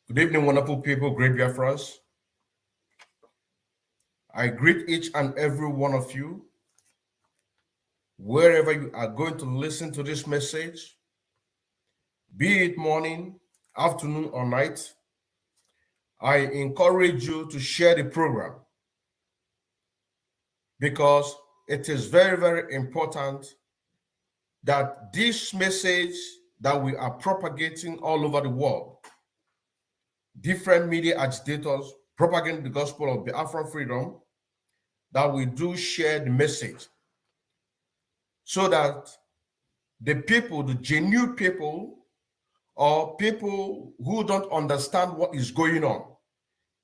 Good evening, wonderful people, great Biafrans. I greet each and every one of you, wherever you are going to listen to this message, be it morning, afternoon, or night. I encourage you to share the program because it is very, very important that this message that we are propagating all over the world, different media agitators propagating the gospel of Biafran freedom, that we do share the message so that the people, the genuine people, or people who don't understand what is going on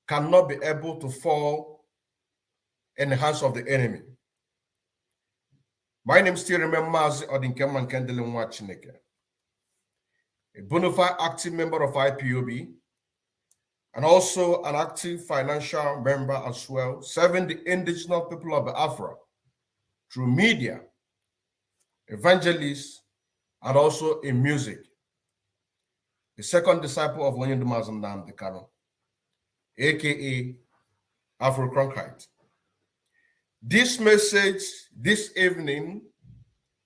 cannot be able to fall in the hands of the enemy. My name is still Mazi Odinkeman Kendele Mwachineke, a bona fide active member of IPOB, and also an active financial member as well, serving the indigenous people of Biafra through media, evangelists, and also in music. The second disciple of Onyendu Nnamdi Kanu, aka Afro-Cronkite. This message this evening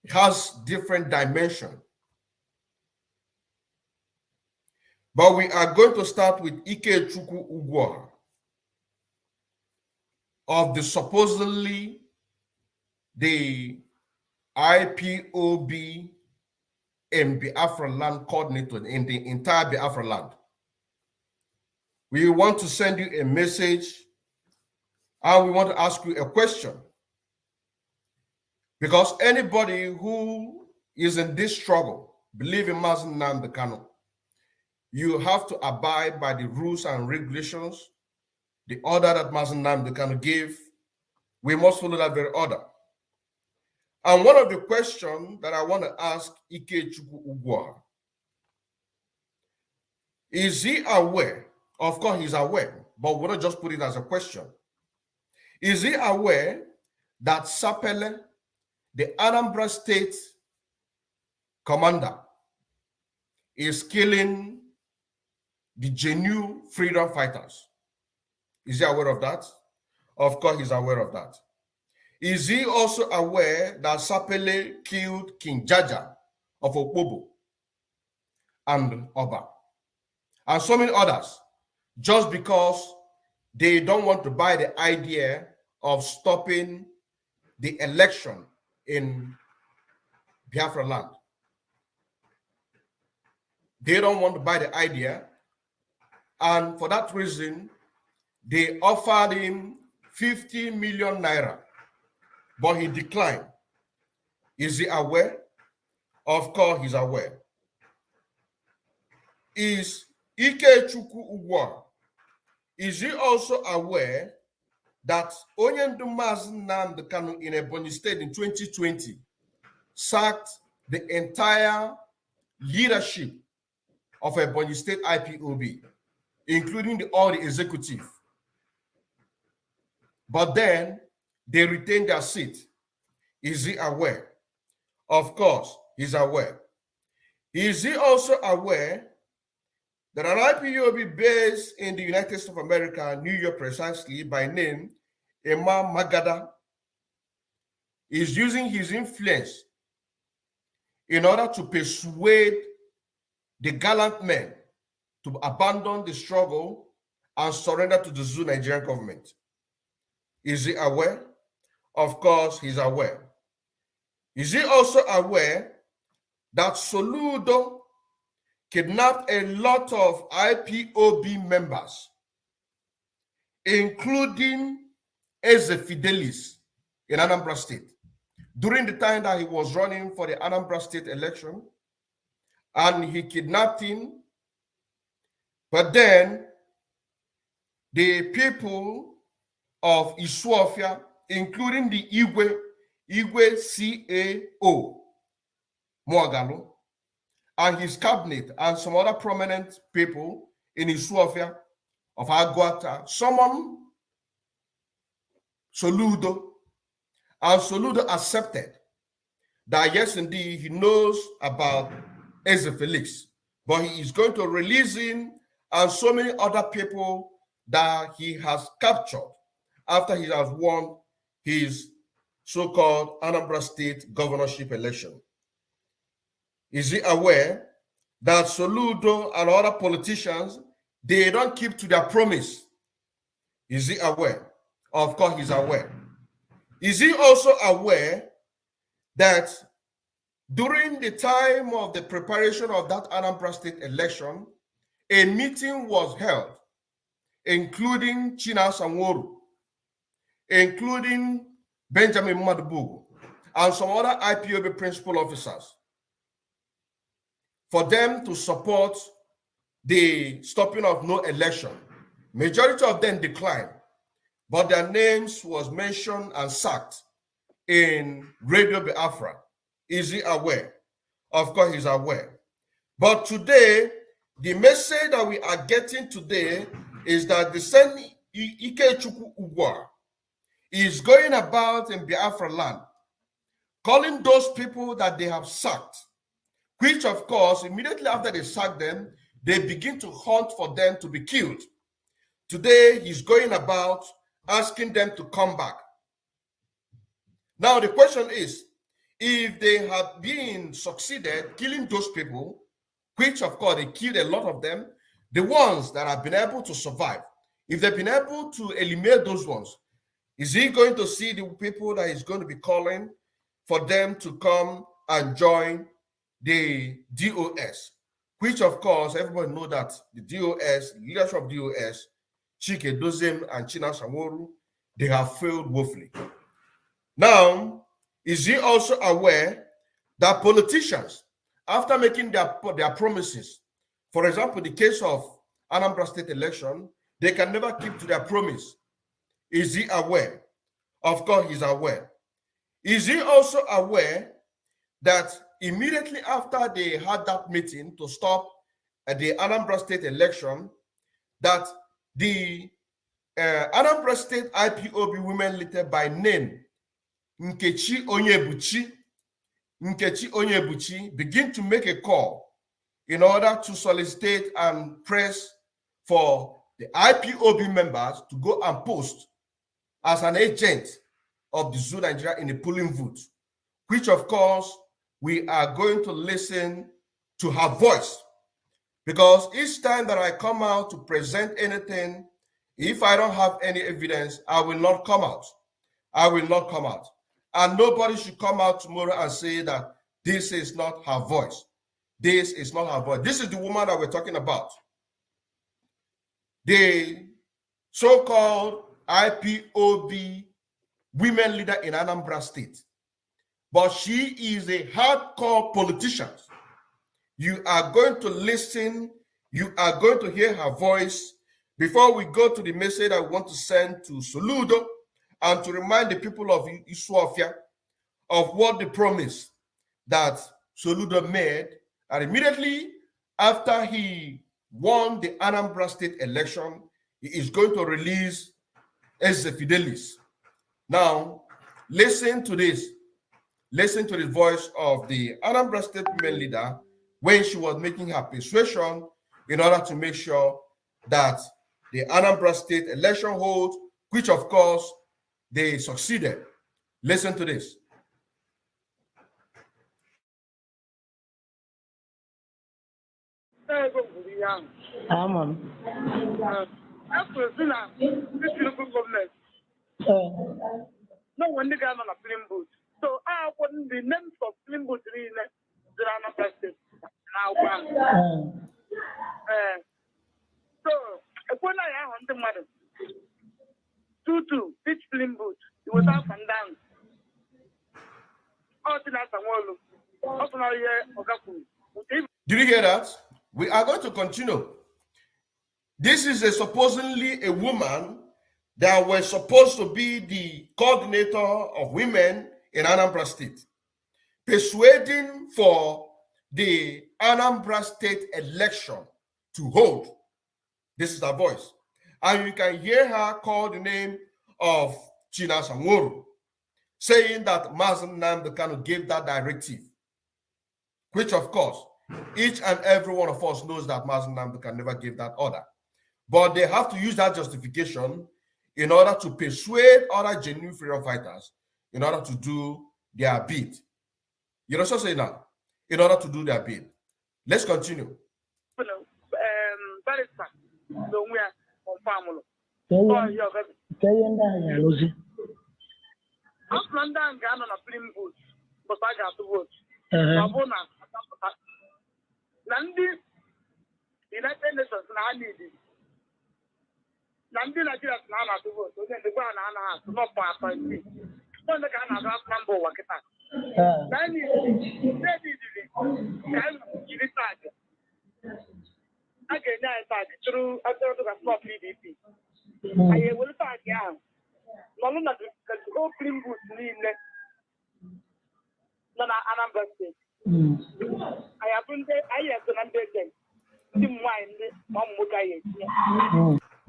has different dimension. But we are going to start with Ike Chukwu Ugwoha of the supposedly the IPOB and Biafra land coordinator in the entire Biafra land. We want to send you a message and we want to ask you a question. Because anybody who is in this struggle, believe in Mazi Nnamdi Kanu, you have to abide by the rules and regulations, the order that Mazi Nnamdi Kanu gave. We must follow that very order. And one of the questions that I want to ask Ike Chukwu Ugwoha, is he aware? Of course, he's aware, but we'll not just put it as a question. Is he aware that Sapele, the Anambra State commander, is killing the genuine freedom fighters? Is he aware of that? Of course, he's aware of that. Is he also aware that Sapele killed King Jaja of Okpobo and Oba and so many others just because they don't want to buy the idea of stopping the election in Biafra land? They don't want to buy the idea, and for that reason, they offered him 50 million naira, but he declined. Is he aware? Of course, he's aware. Is Ike Chukwu Ugwoha, is he also aware that Onyendu Mazi Nnamdi Kanu in Ebonyi State in 2020 sacked the entire leadership of Ebonyi State IPOB, including all the executive? But then they retained their seat. Is he aware? Of course, he's aware. Is he also aware that an IPOB based in the United States of America, New York precisely, by name Imam Magada, is using his influence in order to persuade the gallant men to abandon the struggle and surrender to the Zoo Nigerian government? Is he aware? Of course, he's aware. Is he also aware that Soludo kidnapped a lot of IPOB members, including Eze Fidelis in Anambra State, during the time that he was running for the Anambra State election, and he kidnapped him? But then the people of Isuofia, including the Igwe CAO, Moagalo, and his cabinet and some other prominent people in Isuofia of Aguata, summoned Soludo, and Soludo accepted that yes, indeed, he knows about Eze Felix, but he is going to release him and so many other people that he has captured after he has won his so-called Anambra State governorship election. Is he aware that Soludo and other politicians, they don't keep to their promise? Is he aware? Of course, he's aware. Is he also aware that during the time of the preparation of that Anambra State election, a meeting was held, including China Sanworu, including Benjamin Madubugu, and some other IPOB principal officers, for them to support the stopping of no election. Majority of them declined, but their names was mentioned and sacked in Radio Biafra. Is he aware? Of course, he's aware. But today, the message that we are getting today is that the same Ikechukwu Ugwa is going about in Biafra land, calling those people that they have sacked, which of course, immediately after they sack them, they begin to hunt for them to be killed. Today, he's going about asking them to come back. Now, the question is, if they have been succeeded killing those people, which of course they killed a lot of them, the ones that have been able to survive, if they've been able to eliminate those ones, is he going to see the people that he's going to be calling for them to come and join the DOS, which of course everybody know that the DOS, leadership of DOS, Chike Dozem and China Sanworu, they have failed woefully. Now, is he also aware that politicians, after making their promises, for example, the case of Anambra State election, they can never keep to their promise? Is he aware? Of course, he's aware. Is he also aware that immediately after they had that meeting to stop the Anambra State election, that the Anambra State IPOB women leader by name Nkechi Onyebuchi begin to make a call in order to solicit and press for the IPOB members to go and post as an agent of the Zoo Nigeria in the polling booth, which of course we are going to listen to her voice, because each time that I come out to present anything, if I don't have any evidence, I will not come out. I will not come out. And nobody should come out tomorrow and say that this is not her voice. This is not her voice. This is the woman that we're talking about. The so-called IPOB women leader in Anambra State. But she is a hardcore politician. You are going to listen. You are going to hear her voice. Before we go to the message I want to send to Soludo, and to remind the people of Isuofia of what the promise that Soludo made, and immediately after he won the Anambra State election, he is going to release Eze Fidelis. Now, listen to this. Listen to the voice of the Anambra State women leader when she was making her persuasion in order to make sure that the Anambra State election holds, which of course they succeeded. Listen to this. No one got on a film booth. So I wouldn't be named for film booth in the Anambra State. Now, so when I am on the mother, 2-2, pitch film booth, it was up and down. Did you hear that? We are going to continue. This is supposedly a woman that was supposed to be the coordinator of women in Anambra State, persuading for the Anambra State election to hold. This is her voice. And you can hear her call the name of China Sanworu, saying that Mazen Nnamdi Kanu gave that directive, which of course Each and every one of us knows that Mazen Nnamdi can never give that order. But they have to use that justification in order to persuade other genuine freedom fighters in order to do their bid. You know what I'm saying now? In order to do their bid. Let's continue. Barrister, so we are on family. After that, I'm on a film booth, but I got to vote. Nandi, United Nations, Nandi, Nandi, Nigeria, Nana to vote. So then the one Anna has not pass by me. So the Ghana has number one. Then you can give it back. Again, I thought through a sort of a small PDP. I will start young. None of the whole film booth in the Anambra State. I haven't I have to understand.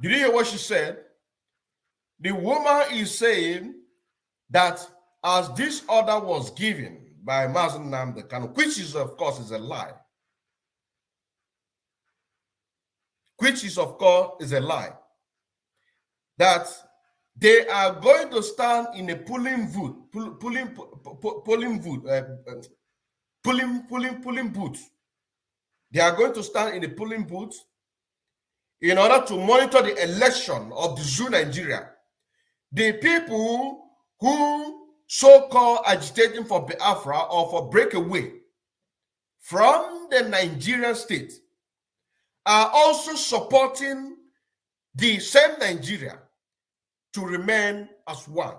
Did you hear what she said? The woman is saying that as this order was given by Mazen Nnamdi Kanu, which is of course is a lie, that they are going to stand in a polling booth. They are going to stand in a polling booth in order to monitor the election of the Zoo Nigeria. The people who so-called agitating for Biafra or for breakaway from the Nigerian state are also supporting the same Nigeria to remain as one.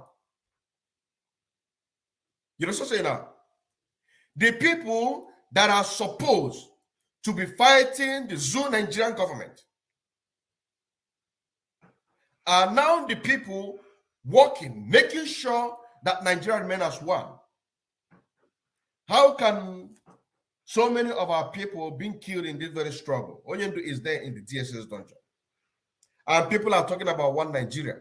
You know what I'm saying now? The people that are supposed to be fighting the Zoo Nigerian government are now the people working, making sure that Nigeria remains as one. How can so many of our people being killed in this very struggle? Onyendu is there in the DSS dungeon. And people are talking about one Nigeria.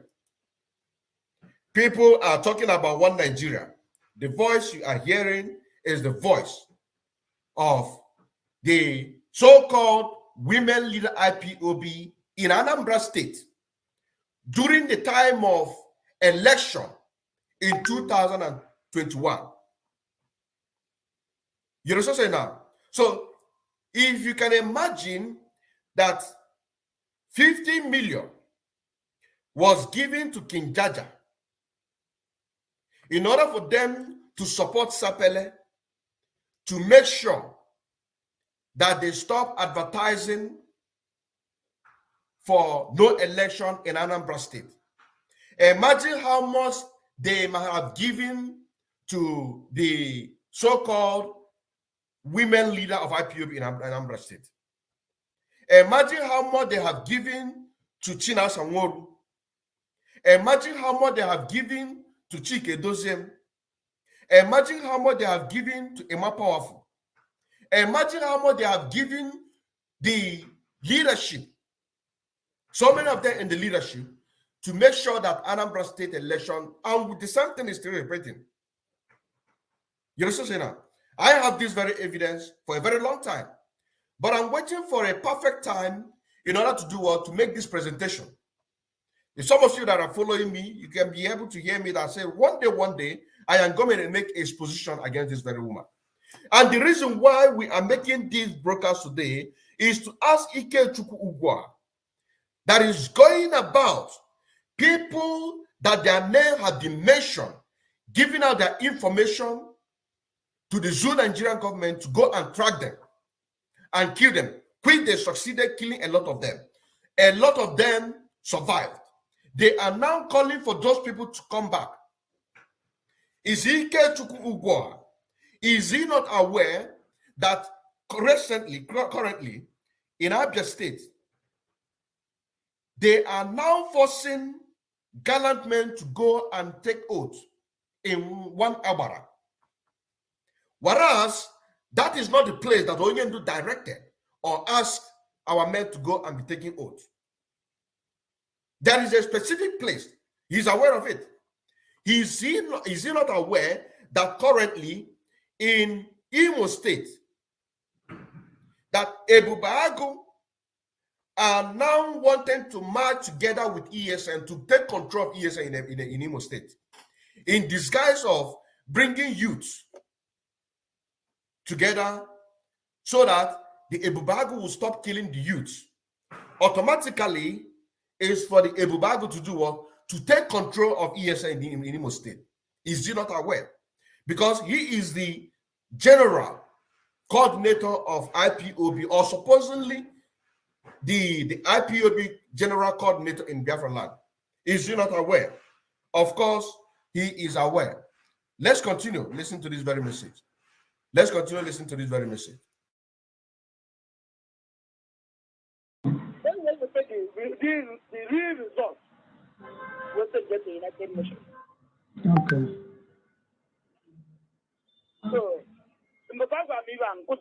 People are talking about one Nigeria. The voice you are hearing is the voice of the so-called women leader IPOB in Anambra State during the time of election in 2021. You know what I'm saying now? So if you can imagine that 50 million was given to King Jaja in order for them to support Sapele, to make sure that they stop advertising for no election in Anambra State. Imagine how much they might have given to the so-called women leader of IPOB in Anambra State. Imagine how much they have given to China Sanworu. Imagine how much they have given to Chike Doziem. Imagine how much they have given to Emma Powerful. Imagine how much they have given the leadership, so many of them in the leadership, to make sure that Anambra State election, and with the same thing is still repeating. You understand now? I have this very evidence for a very long time, but I'm waiting for a perfect time in order to do what? To make this presentation. If some of you that are following me, you can be able to hear me that say, one day, I am going to make a exposition against this very woman. And the reason why we are making these broadcasts today is to ask Ike Chukwu Ugwa, that is going about people that their name have been mentioned, giving out their information to the Zoo Nigerian government to go and track them and kill them. Quick, they succeeded killing a lot of them. A lot of them survived. They are now calling for those people to come back. Is Ike Chukwu Ugwa, is he not aware that currently in Abia State, they are now forcing gallant men to go and take oath in one Abara? Whereas that is not the place that Onyendu directed or asked our men to go and be taking oath. There is a specific place. He's aware of it. Is he not aware that currently in Imo State, that Ebubagu are now wanting to march together with ESN to take control of ESN in Imo State, in disguise of bringing youth together so that the Ebubagu will stop killing the youth. Automatically, is for the Ebubagu to do what? To take control of ESN in Imo State. Is he not aware? Because he is the general coordinator of IPOB, or supposedly the IPOB general coordinator in Biafra land. Is he not aware? Of course, he is aware. Let's continue. Listen to this very message. Let's continue listening to this very message. Then we will take the real result. We'll take the United Nations. Okay. So, in the past, I'm even good.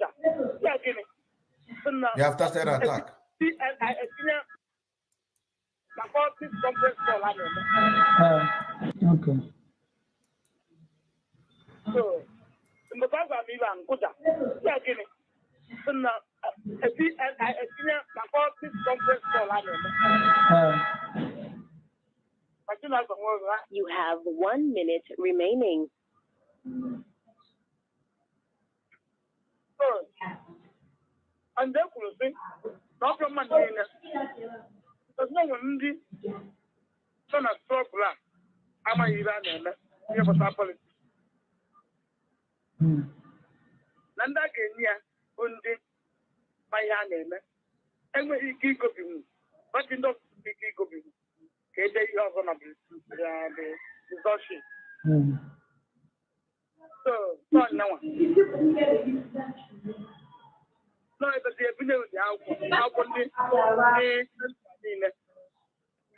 You have started an attack. Okay. So, in the past, I'm even good. You have 1 minute remaining. And then we'll see. Not from my name. There's no one in the son of Strobla. I'm a Iran. Here for some politics. Nanda Kenya, Undi, my name. And when he keep going, but you don't speak going. Okay, you are going to be the discussion. So, no one. No, but the opinion of the outcome.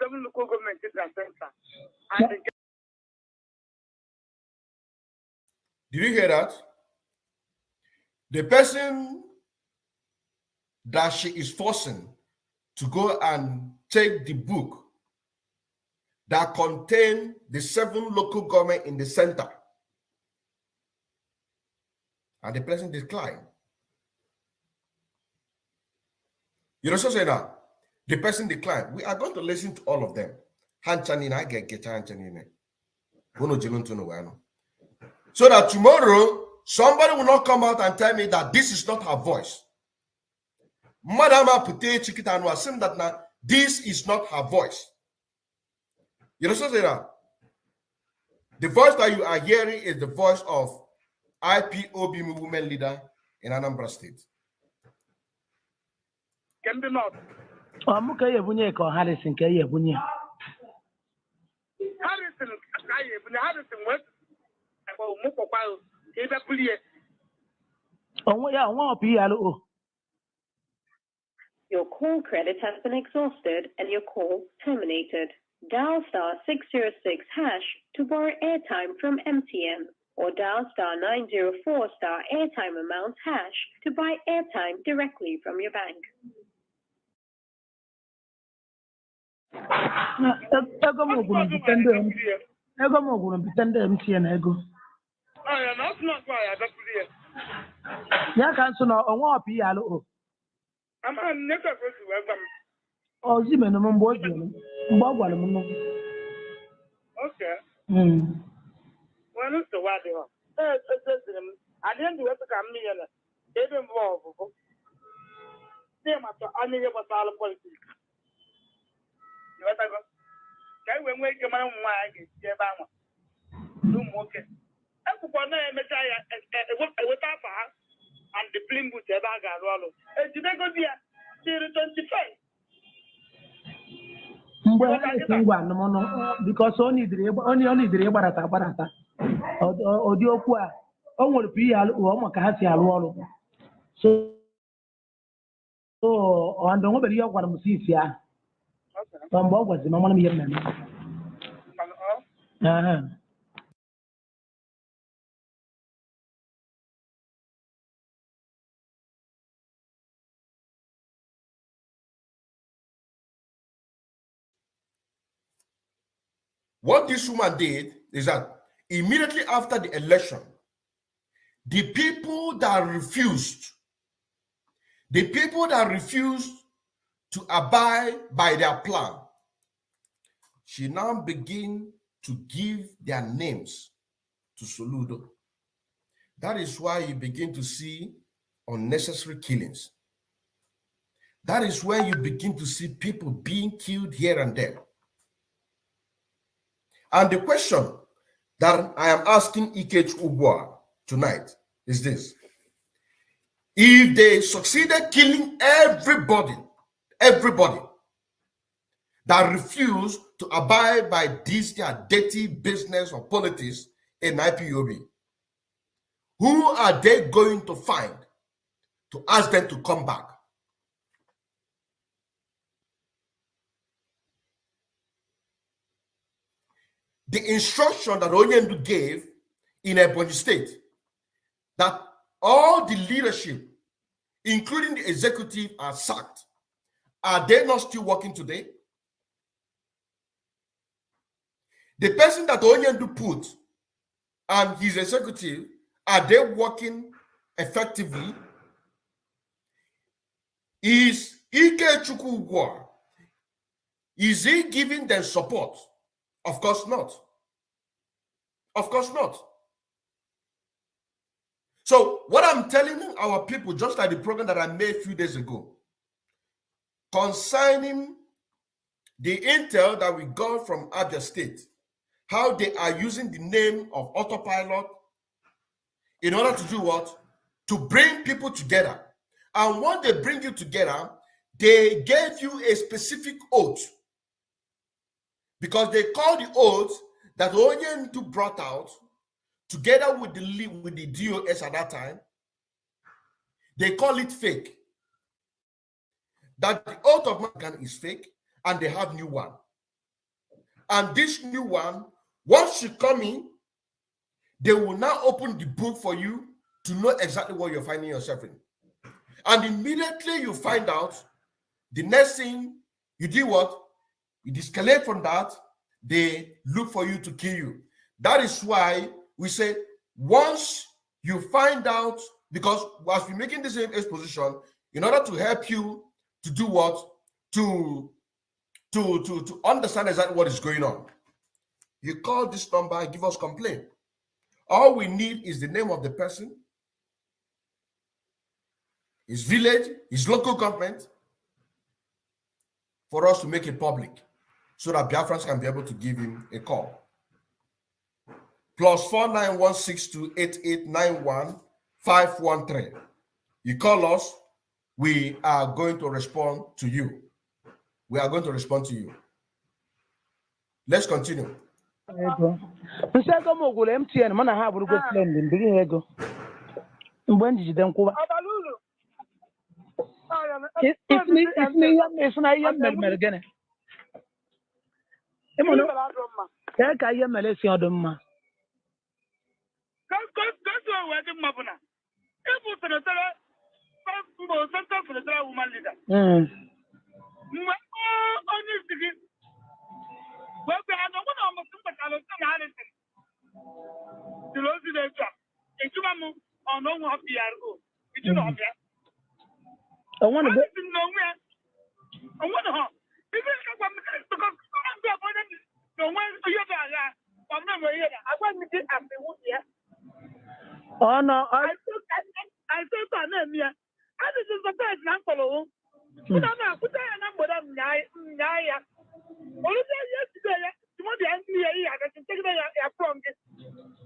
Seven local government center. Did you hear that? The person that she is forcing to go and take the book that contain the 7 local government in the center, and the person declined. You know, so say now, the person declined. We are going to listen to all of them. So that tomorrow, somebody will not come out and tell me that this is not her voice. Madam Apute Chikitanu assume that now this is not her voice. You know, so say that the voice that you are hearing is the voice of IPOB movement leader in Anambra State. Can be not. Muka Yabunye or Harrison Kayabunye. Harrison West. About Mukopal. Oh, yeah, one PLO. Your call credit has been exhausted and your call terminated. Dial *606# to borrow airtime from MTN, or dial *904* airtime amount # to buy airtime directly from your bank. Ego mo gunu bitende MTN ego. Oh, yeah, that's not why I don't believe. Ya kan so na onwo PLO. I'm never going to welcome. Oh, Zimeno mbo ojelo. Mbo gwala mo no. Okay. Well, it's the way they are. I didn't do it to come here. They didn't move. They must have only about all the politics. You want to go? Can we make a man why I get Jabama? No more. I'm going to make a without and the plim with the bag and roll. Did they go there? Till 25. Because only the barata. Or the Okwa, only PLO, Makasi Alwalo. So, on the nobody of what I'm seeing. Some was the normal year. What this woman did is that immediately after the election, the people that refused The people that refuse to abide by their plan, she now begin to give their names to Soludo. That is why you begin to see unnecessary killings. That is where you begin to see people being killed here and there. And the question that I am asking Ikech Ubwa tonight is this. If they succeeded killing everybody that refused to abide by this their dirty business or politics in IPOB, who are they going to find to ask them to come back? The instruction that Onyendu gave in Ebonyi State, that all the leadership, including the executive, are sacked. Are they not still working today? The person that Onyendu put and his executive, are they working effectively? Is Ike Chukwugwa, is he giving them support? Of course not. Of course not. So what I'm telling our people, just like the program that I made a few days ago, concerning the intel that we got from Abia State, how they are using the name of autopilot in order to do what? To bring people together. And when they bring you together, they gave you a specific oath. Because they call the oath that Onyendu brought out, together with the DOS at that time, they call it fake. That the oath of Magan is fake, and they have new one. And this new one, once you come in, they will now open the book for you to know exactly what you're finding yourself in. And immediately you find out, the next thing you do what? You escalate from that, they look for you to kill you. That is why we say, once you find out, because as we're making this exposition, in order to help you to do what? To understand exactly what is going on. You call this number and give us complaint. All we need is the name of the person, his village, his local government, for us to make it public, so that Biafrans can be able to give him a call. +491628891 You call us, we are going to respond to you. We are going to respond to you. Let's continue. Nsego m ogwuru MTN mana ha bụrụ go friend mbiri ego. Mgbe njide nkwụba. Isna ihe mere gene. Emono. Ka ihe mere si ọdụ mma. Oh no, I said Mia. I this is the first number. But I'm not put a number of Naya. Only yesterday, you want the NPA, I can take it from this.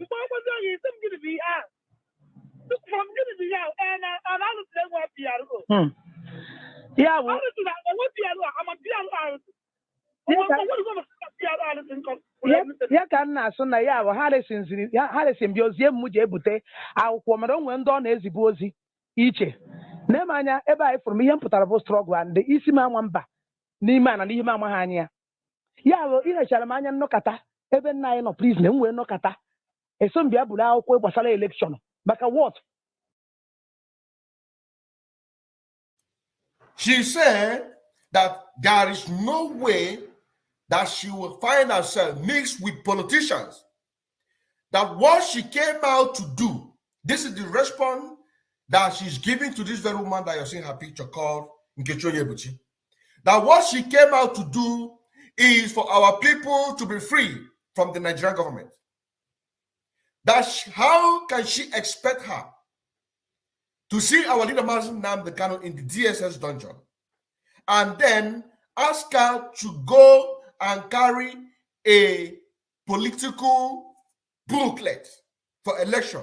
What was some going to be out? Look from going to be out, and I don't know what PRO. Yeah, well, what PRO? I'm a PRO. Ya ka nna asụ na ya bụ Harrison bi ozie m ji ebute akwụkwọ mara onwe ndị ọ na-ezibu ozi iche na-eme anya ebe anyị fụrụ m ihe mpụtara bụ strọgụ and isi m anwa mba n'ime ana n'ihe m amaghị anya ya bụ ihechara m anya nnọkọta ebe nna anyị nọ prison m wee nnọkọta eso m bịa buru akwụkwọ gbasara elekshọn maka what. She said that there is no way that she will find herself mixed with politicians. That what she came out to do, this is the response that she's giving to this very woman that you're seeing her picture called Nkechi Onyebuchi. That what she came out to do is for our people to be free from the Nigerian government. How can she expect her to see our leader Mazen Nnamdi Kanu in the DSS dungeon and then ask her to go and carry a political booklet for election?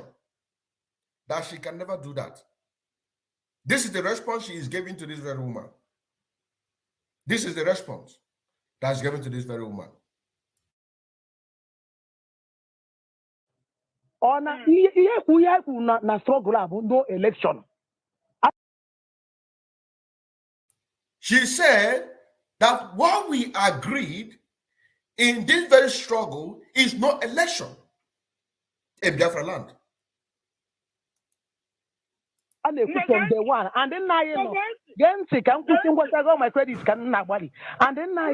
That she can never do that. This is the response she is giving to this very woman. This is the response that's given to this very woman. On a struggle no election. She said that what we agreed in this very struggle is no election in Biafra land. And from day one, and then I can all my credits can nobody. And then I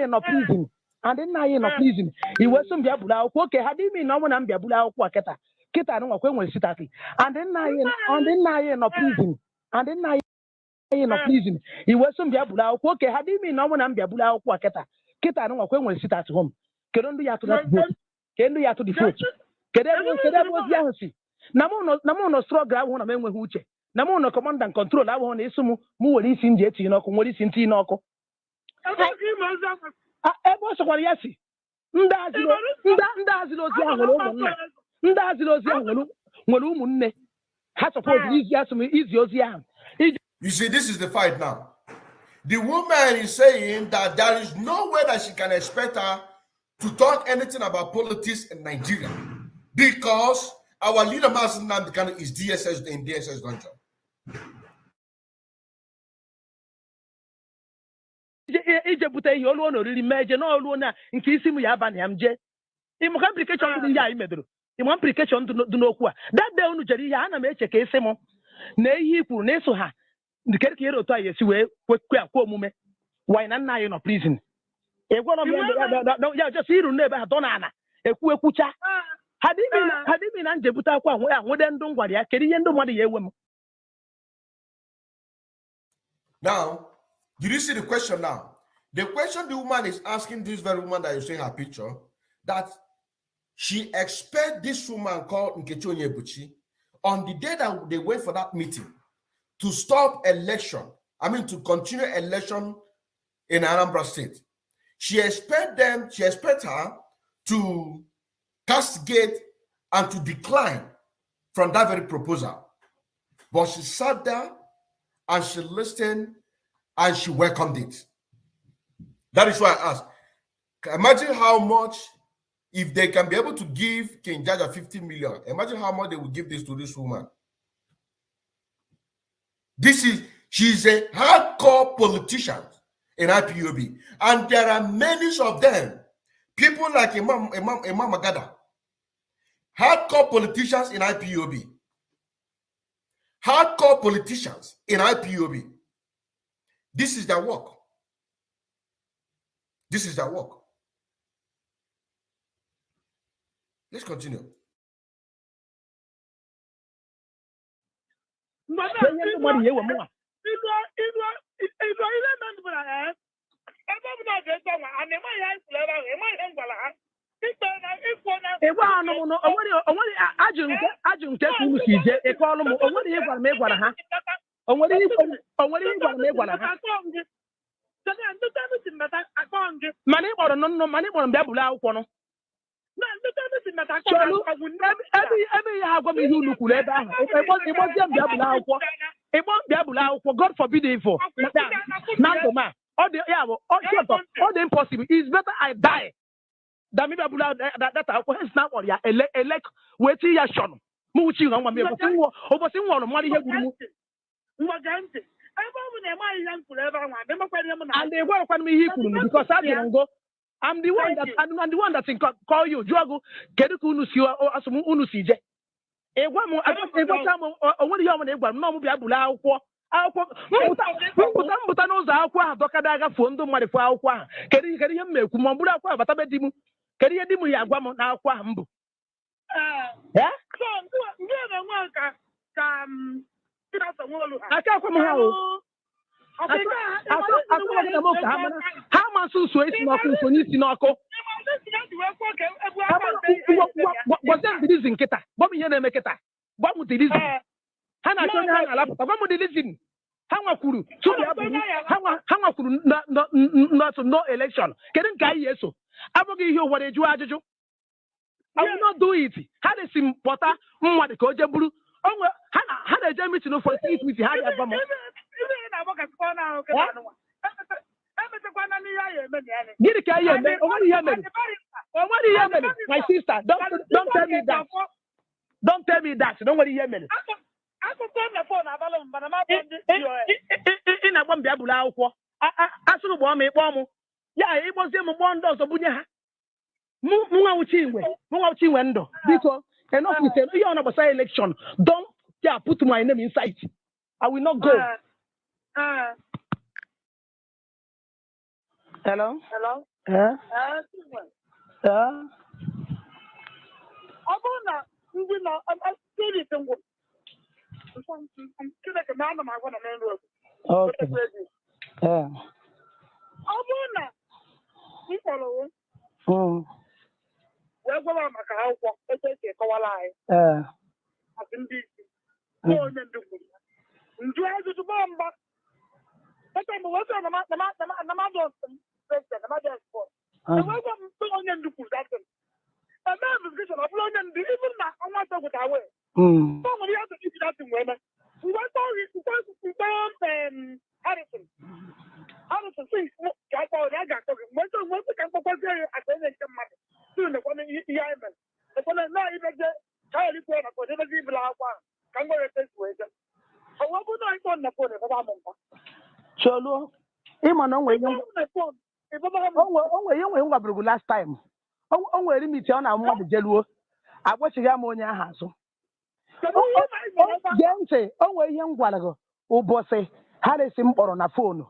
no prison. And then I no prison. He was some Biabula, okay, had he been no one and Biabula Quaketa. Kita no when sit at it. And then I no prison. And then I no prison. He was some Biabula, okay, had he been no one and Biabula Quaketa. Kita no when sit at home. Can do you to that vote? Can do you to the vote? Can was Yancy. Namono struggle, I want to make Huche. Namono command and control, I want to assume more in jet, you know, what is in Tinoco. I was what Yassi. Ndazilo Zian, has supposed easy. You see, this is the fight now. The woman is saying that there is no way that she can expect her to talk anything about politics in Nigeria because our leader Mazen Nnamdi Kanu is DSS in DSS dungeon. Ijebute ihe olu ono riri meje na olu na nke isi mu ya ba na amje imo complication dị ya imedoro imo complication dị n'okwu a that day unu jere ihe ana m eche ka isi mu na ihe ikwu na eso ha nke ka ere otu a yesi wee kwekwa omume why na nna anyị no prison egworo m ya just iru na ebe ha dọ na ana ekwucha hadimi na njebute akwa ya nwede ndụ ngwara ya kedu ihe ndụ mmadụ ya ewe m. Now, did you see the question now? The question the woman is asking this very woman that you see her picture, that she expects this woman called Nkechi Onyebuchi on the day that they went for that meeting to stop election, to continue election in Anambra State. She expects her to castigate and to decline from that very proposal. But she sat there and she listened and she welcomed it. That is why I asked. Imagine how much, if they can be able to give King Jaja 50 million, imagine how much they will give this to this woman. She's a hardcore politician in IPOB. And there are many of them, people like Imam Agada, hardcore politicians in IPOB. Hardcore politicians in IPOB. This is their work. This is their work. Let's continue. Money or no money or Babula. God forbid it for all the impossible. It's better I die than me Babula that is not what ya elect waiting ya shon. Muchi on me overseeing one money here. And they work on me because I didn't go. I'm the one that can call you. Jogo, Kedukunu or Asumu Unusije. A one more, what do you want to no Biabula? But knows Aqua, Docadaga, Fondo, Marifa, Aqua. Can you make Mambura, but I bet him. Can you do Yaguamo now? Yeah? no election. I will not do it. How does important what the coach blue? How does Jamie to know for this with the high Obama? My sister, don't tell me that. Don't tell me that. Nobody hear me. I could turn the phone available, but I'm not in a one Biabula. I should want me, yeah, it was him one does of Bunya. Window because enough we say you're on a election. Don't put my name inside. I will not go. Hello? I'm we're going to make a house walk. It's a lie. I've been busy. No, and then do it. Do I do the bomb? But I'm working on the mother president, the mother sport. I welcome to onion to put that. A man is getting a blown and even now. I want to go away. Somebody has to keep that in women. We went on Harrison. Harrison, please, I thought I got talking. Once I can go there, I think it's money. Soon the one in the island. The one that now even the child is going to put it in the last can go to this way. I want to know on the phone if I'm on. Cholo, him and on the phone. If I'm last time. Oh, wait a minute, I'm not the jello. I watch a ammonia house. Gente, oh, young while ago. Oh, bossy, had a sim or on a phone.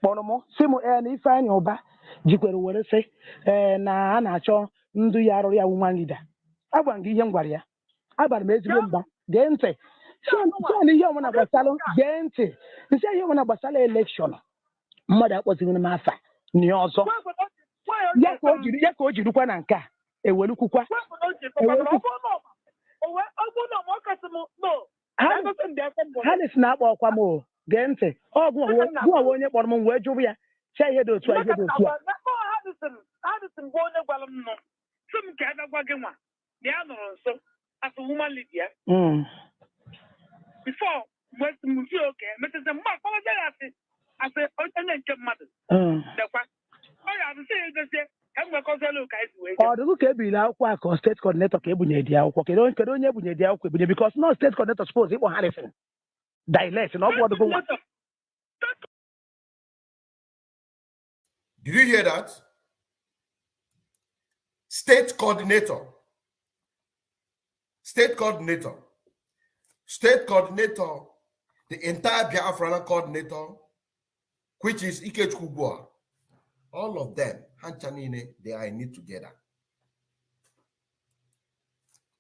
Bonomo, Simo, and if I know back, Jipper will say, na Nacho, Ndu Yaroya Wangida. I want the young warrior. I but made Rumba, Gente. So, the young one about Salon, Gente. You say you want about Salon election. Mother was in the massa. Nyoso. Yako, you can anchor. A well cook. Hannes snap or Quamo. Gente. Oh, go on your bottom where Julia. Say you do try to do. Addison, go on the some kind of wagon one. The other so as a woman Lydia. Before West Museo, Mrs. Mark, I said, mother. I have to say this. Or the look every now or state coordinator Kebunia, because no state coordinator suppose it will Harrison. Dialect and all what to go. Did you hear that? State coordinator. State coordinator. State coordinator. The entire Biafran coordinator, which is Ikechukwu. All of them, Hanchanine, they are in it together.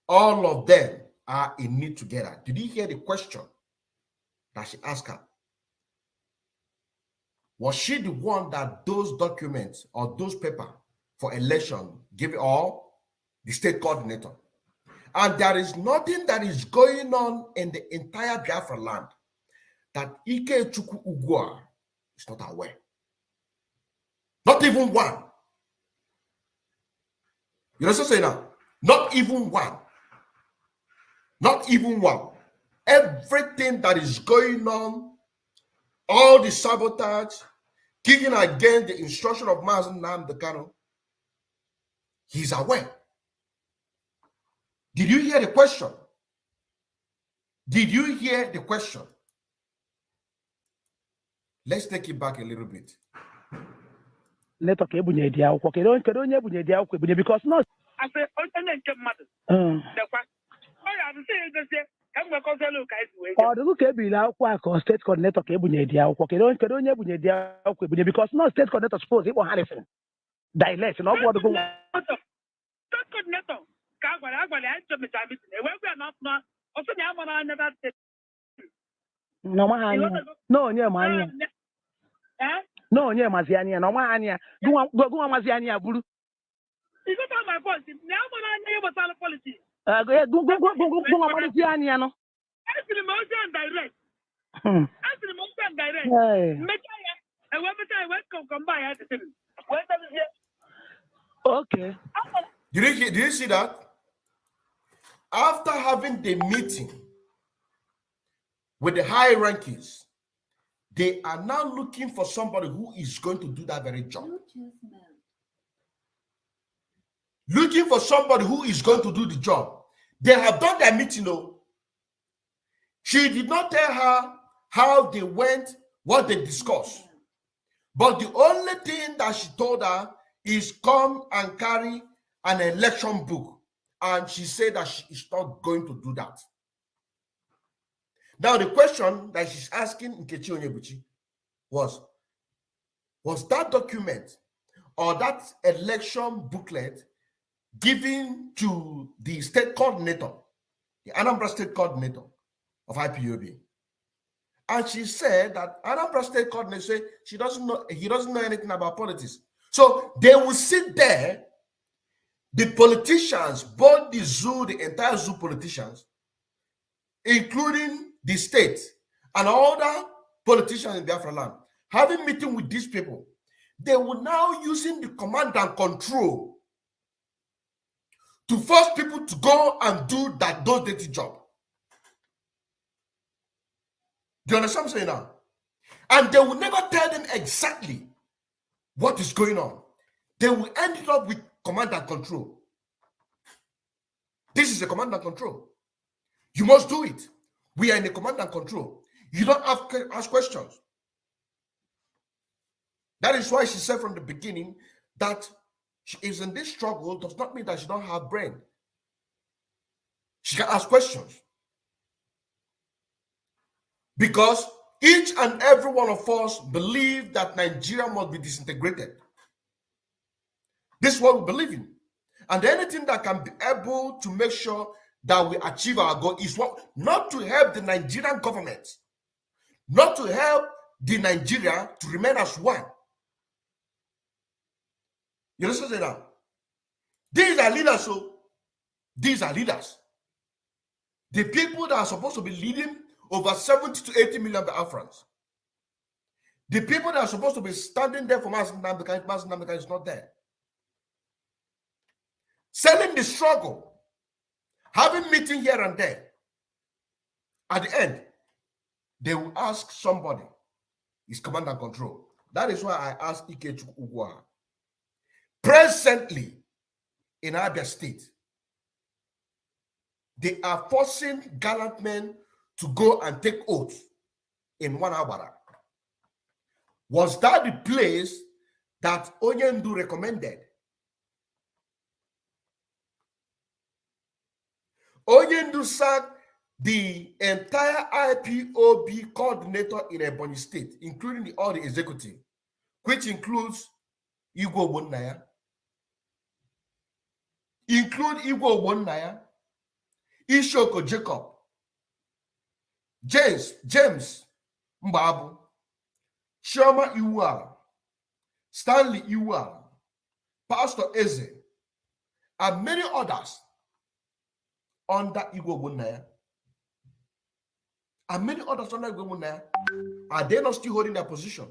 All of them are in it together. Did you hear the question that she asked her? Was she the one that those documents or those papers for election give it all? The state coordinator. And there is nothing that is going on in the entire Biafra land that Ikechukwu Ugwa is not aware. Not even one. You know what I'm saying now? Not even one. Not even one. Everything that is going on, all the sabotage, kicking against the instruction of Mazen Nnamdi Kanu, he's aware. Did you hear the question? Did you hear the question? Let's take it back a little bit. Let okay, because not. I said, mother. Or the look every now state coordinator because no state coordinator suppose it will Harrison. Dialect and all what to go. State coordinator. Also, the Amana never said, No man. No, yeah, man. No, yeah, Maziania. No man. Go Maziania Bulu. You got on my voice. Now, when I never saw the policy. Go Maziania. No. Answer the motion direct. Answer the motion direct. Make I went to West come by. Okay. Did you see that? After having the meeting with the high rankings, they are now looking for somebody who is going to do that very job. Looking for somebody who is going to do the job. They have done their meeting, though. She did not tell her how they went, what they discussed. But the only thing that she told her is come and carry an election book. And she said that she is not going to do that. Now, the question that she's asking Nkechi Onyebuchi was that document or that election booklet given to the state coordinator, the Anambra state coordinator of IPOB? And she said that Anambra state coordinator said he doesn't know anything about politics. So they will sit there, the politicians, both the zoo, the entire zoo politicians, including the state and other politicians in Biafra land, having meeting with these people. They will now using the command and control to force people to go and do those dirty job. Do you understand what I'm saying now? And they will never tell them exactly what is going on. They will end it up with command and control. This is a command and control. You must do it. We are in a command and control. You don't have to ask questions. That is why she said from the beginning that she is in this struggle does not mean that she don't have brain. She can ask questions. Because each and every one of us believe that Nigeria must be disintegrated. This is what we believe in. And anything that can be able to make sure that we achieve our goal is what, not to help the Nigerian government, not to help the Nigeria to remain as one. You understand now? These are leaders, so these are leaders. The people that are supposed to be leading over 70 to 80 million Biafrans. The people that are supposed to be standing there for Mazi Nnamdi is not there. Selling the struggle, having meeting here and there. At the end, they will ask somebody, is command and control. That is why I asked Ikechukwu Ugwa. Presently, in Abia State, they are forcing gallant men to go and take oath in one Aguata. Was that the place that Onyendu recommended? Onyendu sacked the entire IPOB coordinator in Ebonyi State, including all the executive, which includes Igwe Ogbonnaya, Ishoko Jacob, James Mbabu, Shoma Iwuala, Stanley Iwuala, Pastor Eze, and many others under Igwe Ogbonnaya. And many others under Igwe Ogbonnaya. Are they not still holding their position?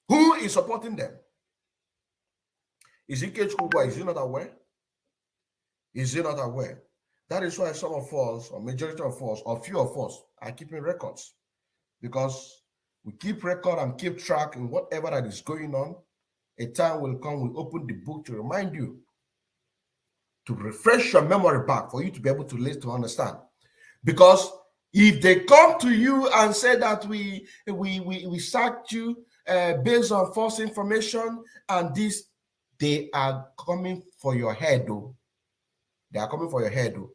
Who is supporting them? Is Ikechukwu Ugwa? Is he not aware? Is he not aware? That is why some of us, or majority of us, or few of us, are keeping records. Because we keep record and keep track in whatever that is going on. A time will come, we'll open the book to remind you, to refresh your memory back for you to be able to listen, to understand. Because if they come to you and say that we sacked you based on false information and this, they are coming for your head, though. They are coming for your head, though.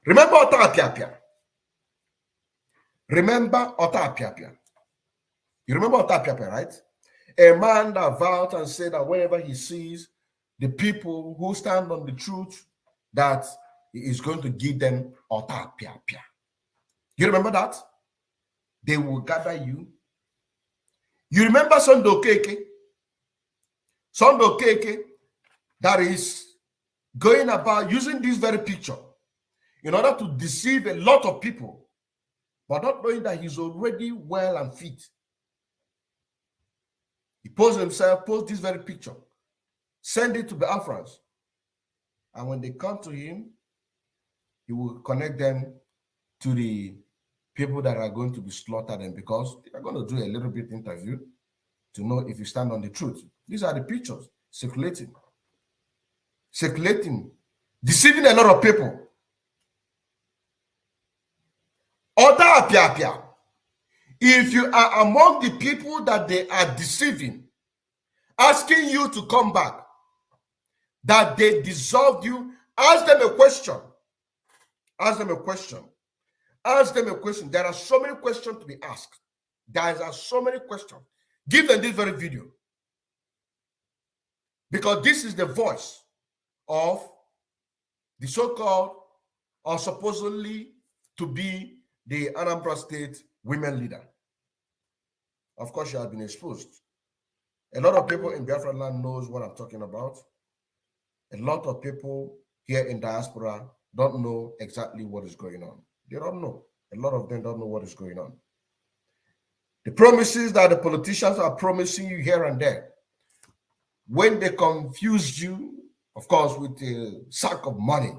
Remember Otapiapia. Remember Otapiapia. You remember Otapiapia, right? A man that vowed and said that whenever he sees the people who stand on the truth that he is going to give them ota pia pia. You remember that? They will gather you. You remember Sondo Keke? Sondo Keke that is going about using this very picture in order to deceive a lot of people, but not knowing that he's already well and fit. He posts himself, posts this very picture, send it to the Biafrans. And when they come to him, he will connect them to the people that are going to be slaughtered, and because they are going to do a little bit interview to know if you stand on the truth. These are the pictures circulating, deceiving a lot of people. Oda apia. If you are among the people that they are deceiving, asking you to come back, that they dissolved you, ask them a question. Ask them a question. Ask them a question. There are so many questions to be asked. There are so many questions. Give them this very video. Because this is the voice of the so-called or supposedly to be the Anambra State women leader. Of course, she has been exposed. A lot of people in Biafra land knows what I'm talking about. A lot of people here in diaspora don't know exactly what is going on. They don't know. A lot of them don't know what is going on. The promises that the politicians are promising you here and there, when they confuse you, of course, with a sack of money,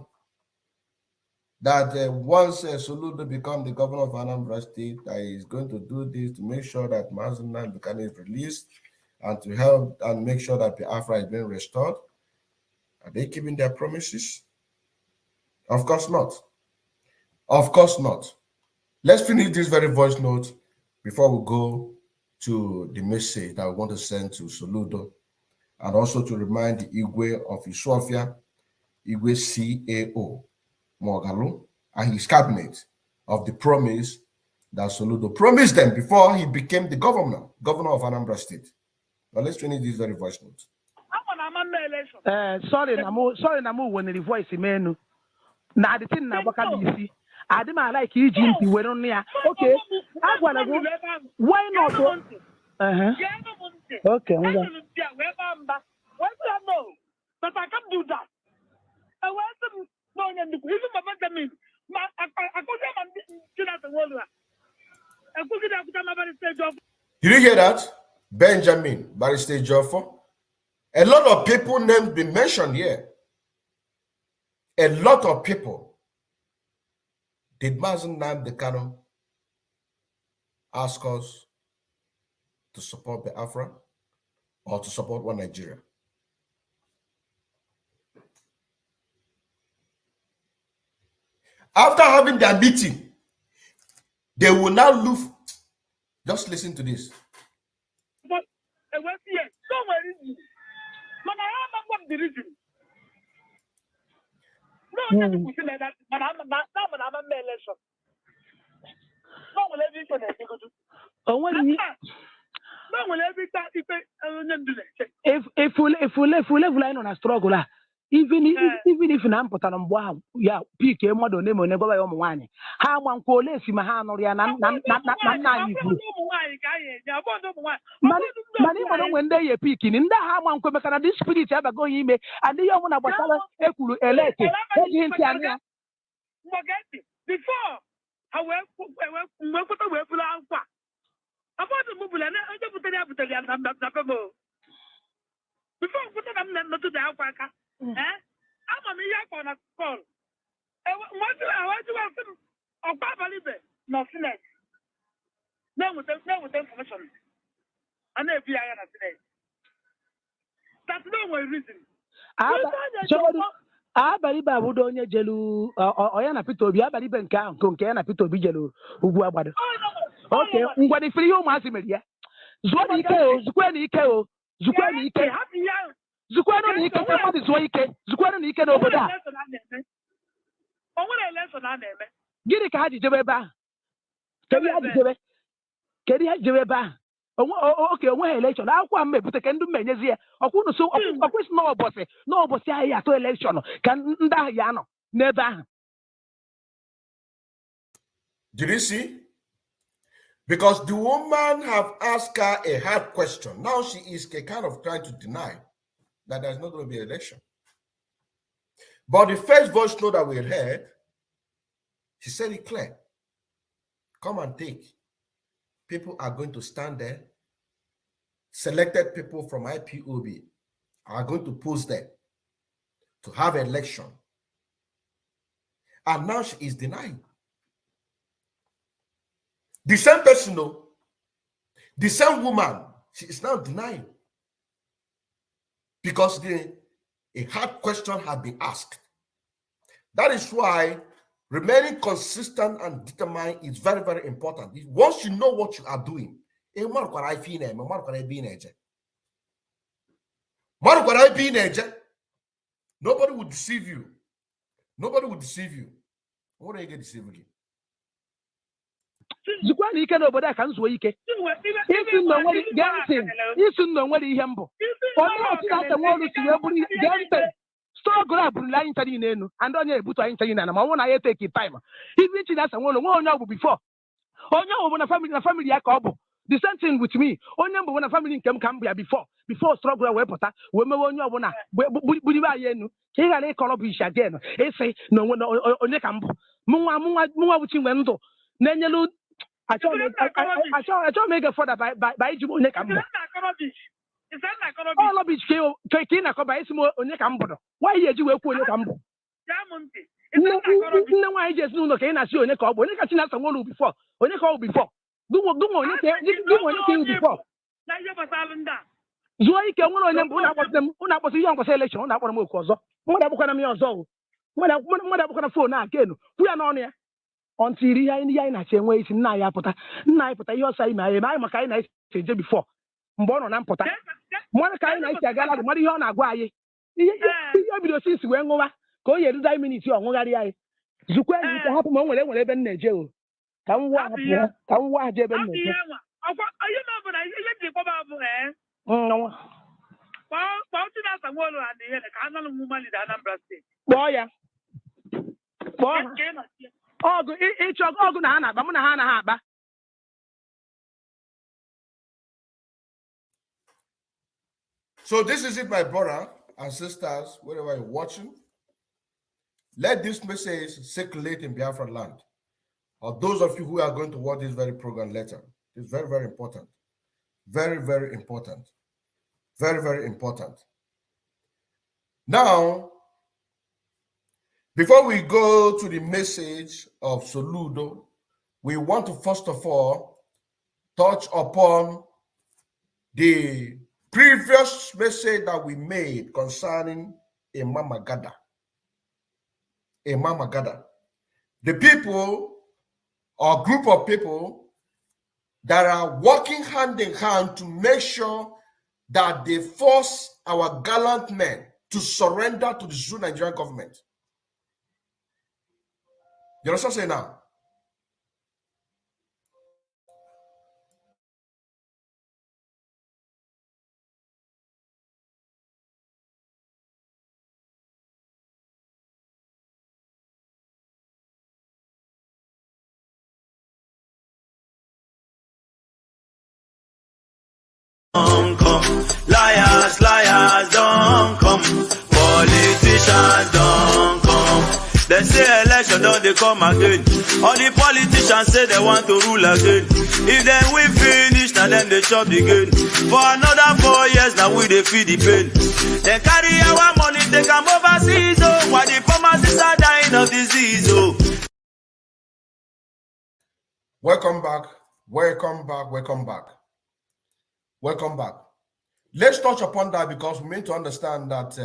that once Soludo becomes the governor of Anambra State, that is going to do this to make sure that Mazuna is released and to help and make sure that Biafra is being restored. Are they keeping their promises? Of course not. Of course not. Let's finish this very voice note before we go to the message that we want to send to Soludo, and also to remind the Igwe of Isofia, Igwe CAO, Mogalu, and his cabinet of the promise that Soludo promised them before he became the governor of Anambra State. Now let's finish this very voice note. Sorry, Namu, when the voice menu. Now the thing now, what can you see? I didn't like you, Jim. We don't near. Okay, I want to go. Why not? Okay. But I can't do that. I want them. No, even my Benjamin. Did you hear that? Benjamin, Barrister Joffo. A lot of people names been mentioned here. A lot of people. Did Mazen Nnamdi Kanu ask us to support Biafra or to support one Nigeria? After having their meeting, they will now look. Just listen to this. But somewhere is but I am the reason. No, I'm that, but I'm a election. No, will everything I go to. Oh, when you. No, will every time If we live line on a struggle, even if an amput and wow, yeah, pick a model name on never one. How one call less in my hand or money when they are picking in the how one come at this spirit ever go in and the young one about elected. Before I went away for about the mobile and I don't put it up to the before I put them not to the Africa. I'm a million on a call. I want to have some of Papa Libre, nothing else. No with information. And if you are today. That's no way reason. Bariba would only jelu or yana pito be abari benka konkena pito be jelu uguabado. Okay, what if you massimedia? Zuani Zukwani Zukwano Ike, what is Wake? Zukwano Ike over there. Oh, what a lesson I name. Get a card, Jebeba. Kedi Jebeba. okay, onwe election. Akwụkwọ m mepụta ka ndị mmenyezi ya. Ọkwụnụ so ọkwụsị na ụbọchị ahụ ya atụ election ka ndị ahụ ya nọ n'ebe ahụ. Did you see? Because the woman have asked her a hard question. Now she is kind of trying to deny that there's not going to be an election. But the first voice note that we heard, she said it clear. Come and take. People are going to stand there. Selected people from IPOB are going to post there to have an election. And now she is denying. The same person, though, the same woman, she is now denying. Because a hard question had been asked. That is why remaining consistent and determined is very, very important. Once you know what you are doing, nobody will deceive you. Nobody will deceive you. What are you going to deceive again? Zukwa na ike n'obodo a ka m zuo ike. Isi nọ nwere ihe mbụ. Onye otu na-ata nwaọrụ si wee bụrụ gee ntị. Strọgụl a burula anyị ncha niile enu. And onye ebutu anyị ncha niile na ma ọ bụrụ na ya eteki time. Ibi ichi na-asa nwaọrụ nwe onye ọ bụ before. Onye ọ bụ na family ya ka ọ bụ. The same thing with me. Onye mbụ na family nke m ka m bụ ya before struggle wee pụta wee mewe onye ọbụla bulibe anyị enu ka ị ghara ịkọrọ bụ isi again ịsị na onye ka m bụ mụnwa bụ Chinwe ndụ na-enyelu achọghị m ịga fọda ba iji m onye ka m bụ ọlọbich ka ị na-akọba isi m onye ka m bụrụ nwaanyị eji wee kwuo onye ka m bụ nne nwaanyị ji ezinụlọ ka ị na-asị onye ka ọ bụ onye ka Chinasa nwere bifọ onye ka ọ bụ bifọ dunwe onye ka ịwụ bifọ zuo ike nwere onye mbụ ụnụ akpọsị ihe ngwasa elekshọn ụnụ akpọrọ m oku ọzọ mmadụ abụkwana m ya ọzọ mmadụ abụkwana foonu a kenu kwu ya n'ọnụ ya ọntiri ihe anyị na-achọ enwe isi nna anyị apụta ihe ọsọ anyị ma anyị maka anyị na-esi eje bifọ mgbe ọ nọ na mpụta mmadụ ka anyị na-esi agala dị mmadụ ihe ọ na-agwa anyị ihe o bido si wee ṅụwa ka o yi eruda miniti ọ ṅụgharị anyị zukwa enyi ike hapụ ma o nwere ebe m na-eje o ka m wa aja ebe m na-eje kpọọ ya kpọọ ha ọgụ ịchọ ọgụ na ha na-agba mụ na ha anaghị agba. So this is it, my brother and sisters, wherever you're watching. Let this message circulate in Biafra land. Or those of you who are going to watch this very program later. It's very, very important. Very, very important. Very, very important. Now, before we go to the message of Soludo, we want to first of all touch upon the previous message that we made concerning Imam Agada. Imam Agada. The people or group of people that are working hand in hand to make sure that they force our gallant men to surrender to the Zoo Nigerian government. You understand what I'm saying now? Liars, liars, don't come. Politicians don't come. They say election don't they come again. All the politicians say they want to rule again. If then we finish, now then they chop the gain. For another 4 years, now we they feed the pain. They carry our money, they come overseas, oh. While the farmers are dying of disease, oh. Welcome back. Welcome back. Welcome back. Welcome back. Let's touch upon that because we need to understand that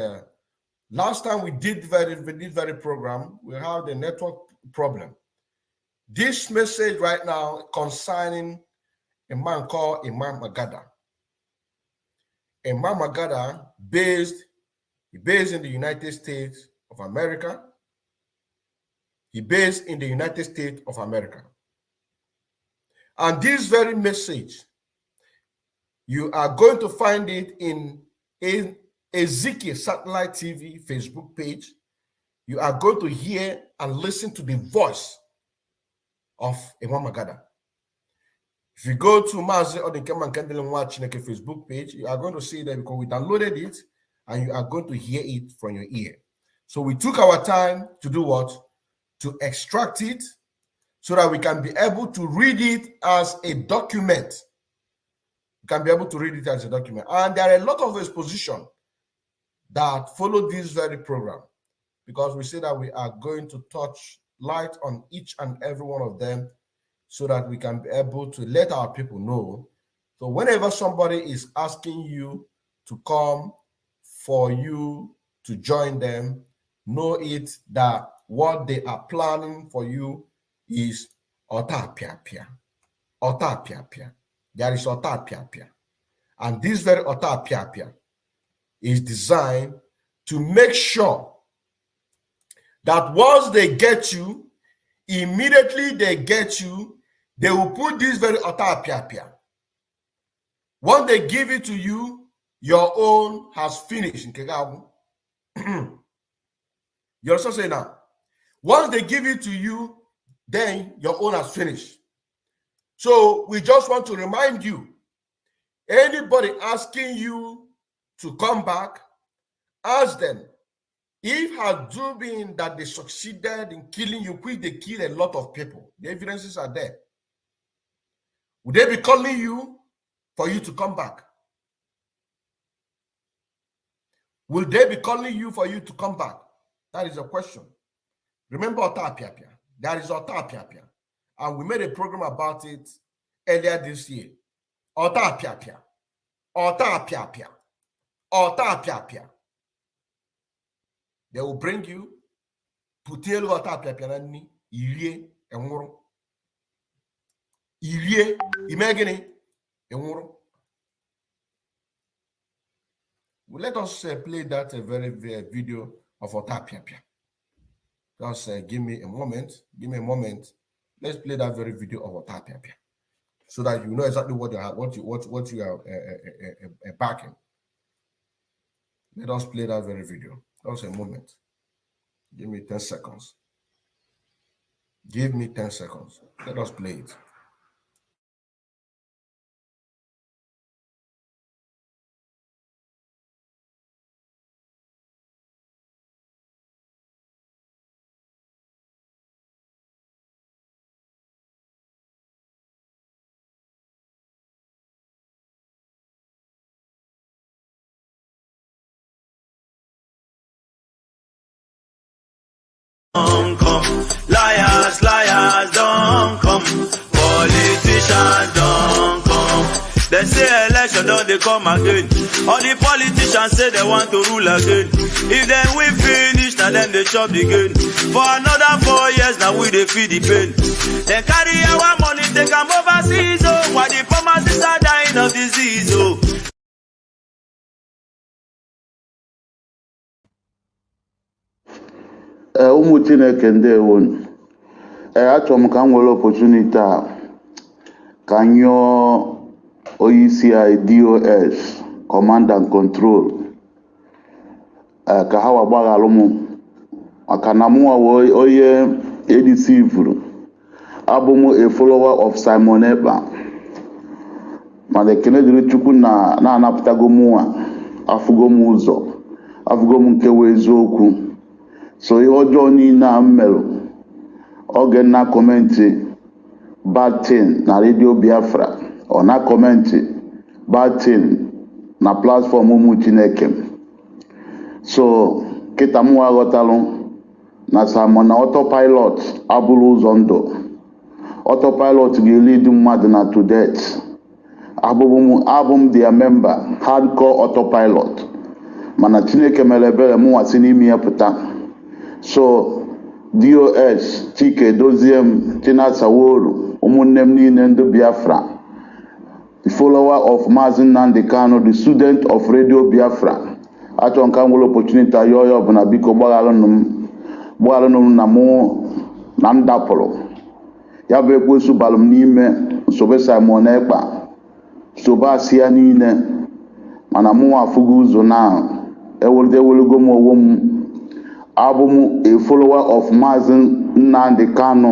last time we did this very program, we had a network problem. This message right now concerning a man called Imam Agada. Imam Agada based in the United States of America. He based in the United States of America. And this very message You are going to find it in Ezekiel Satellite TV Facebook page. You are going to hear and listen to the voice of Imamagada. If you go to Mazi or the Keman Kandelenwa Chineke Facebook page, you are going to see that because we downloaded it and you are going to hear it from your ear. So we took our time to do what? To extract it so that we can be able to read it as a document. You can be able to read it as a document. And there are a lot of exposition that follow this very program because we say that we are going to touch light on each and every one of them so that we can be able to let our people know. So whenever somebody is asking you to come for you to join them, know it that what they are planning for you is Otapiapia. Otapiapia. There is Otapiapia. And this very Otapiapia is designed to make sure that once they get you, immediately they get you, they will put this very Otapiapia. Once they give it to you, your own has finished. You also say now, once they give it to you, then your own has finished. So we just want to remind you, anybody asking you to come back, ask them, if had been that they succeeded in killing you, quick they kill a lot of people. The evidences are there. Would they be calling you for you to come back? Will they be calling you for you to come back? That is a question. Remember Otapiapia. There is Otapiapia. And we made a program about it earlier this year. Otapiapia. Otapiapia. Otapiapia. They will bring you Putelu Otapiapia ni ilie enwuru. Ilie imagine enwuru. Well, let us play that very video of Otapiapia. Just give me a moment. Give me a moment. Let's play that very video of Otapiapia, so that you know exactly what you are backing. Let us play that very video. Just a moment. Give me 10 seconds. Give me 10 seconds. Let us play it. Liars, liars, don't come. Politicians don't come. They say election don't they come again. All the politicians say they want to rule again. If then we finish, now then they chop the gain. For another 4 years, now we they feed the pain. They carry our money, they come overseas, oh. While the pharmacists are dying of disease, oh. Ụmụ Chineke ndewo. Achọrọ m ka m nwere opportunity a ka m nyụọ onyeisi DOS Command and Control ka ha gbaghalụ m maka na mụ onye edisivuru abụ m a follower of Simon Ekpa mana ekene dịrị Chukwu na-anapụtago mụnwa afụgo m ụzọ afụgo m nke wee eziokwu. So ihe ọjọọ niile a m merụ oge na kọmentị bad thing na Radio Biafra ọ na kọmentị bad thing na platform ụmụ Chineke. So kịta m aghọtalụ na Simon na autopilot abụrụ ụzọ ndụ. Autopilot ga-elid mmadụ na to death. Abụ their member hardcore autopilot mana Chineke mere ebere mụ nwasị n'ime ya pụta. So DOS Chike Doziem Chinasaworu ụmụnne m niile ndị Biafra, the follower of Mazi Nnamdi Kanu, the student of Radio Biafra, achọ nka nwere opportunity ayo bụ na biko gbaghalụ m na mụ na m dapụrụ ya bụ ekwensu balụ m n'ime nsobe Simon Ekpa sobasia niile mana mụ afụgo ụzọ na ewelego m onwe m abụ m a follower of Maazị Nnamdi Kanu,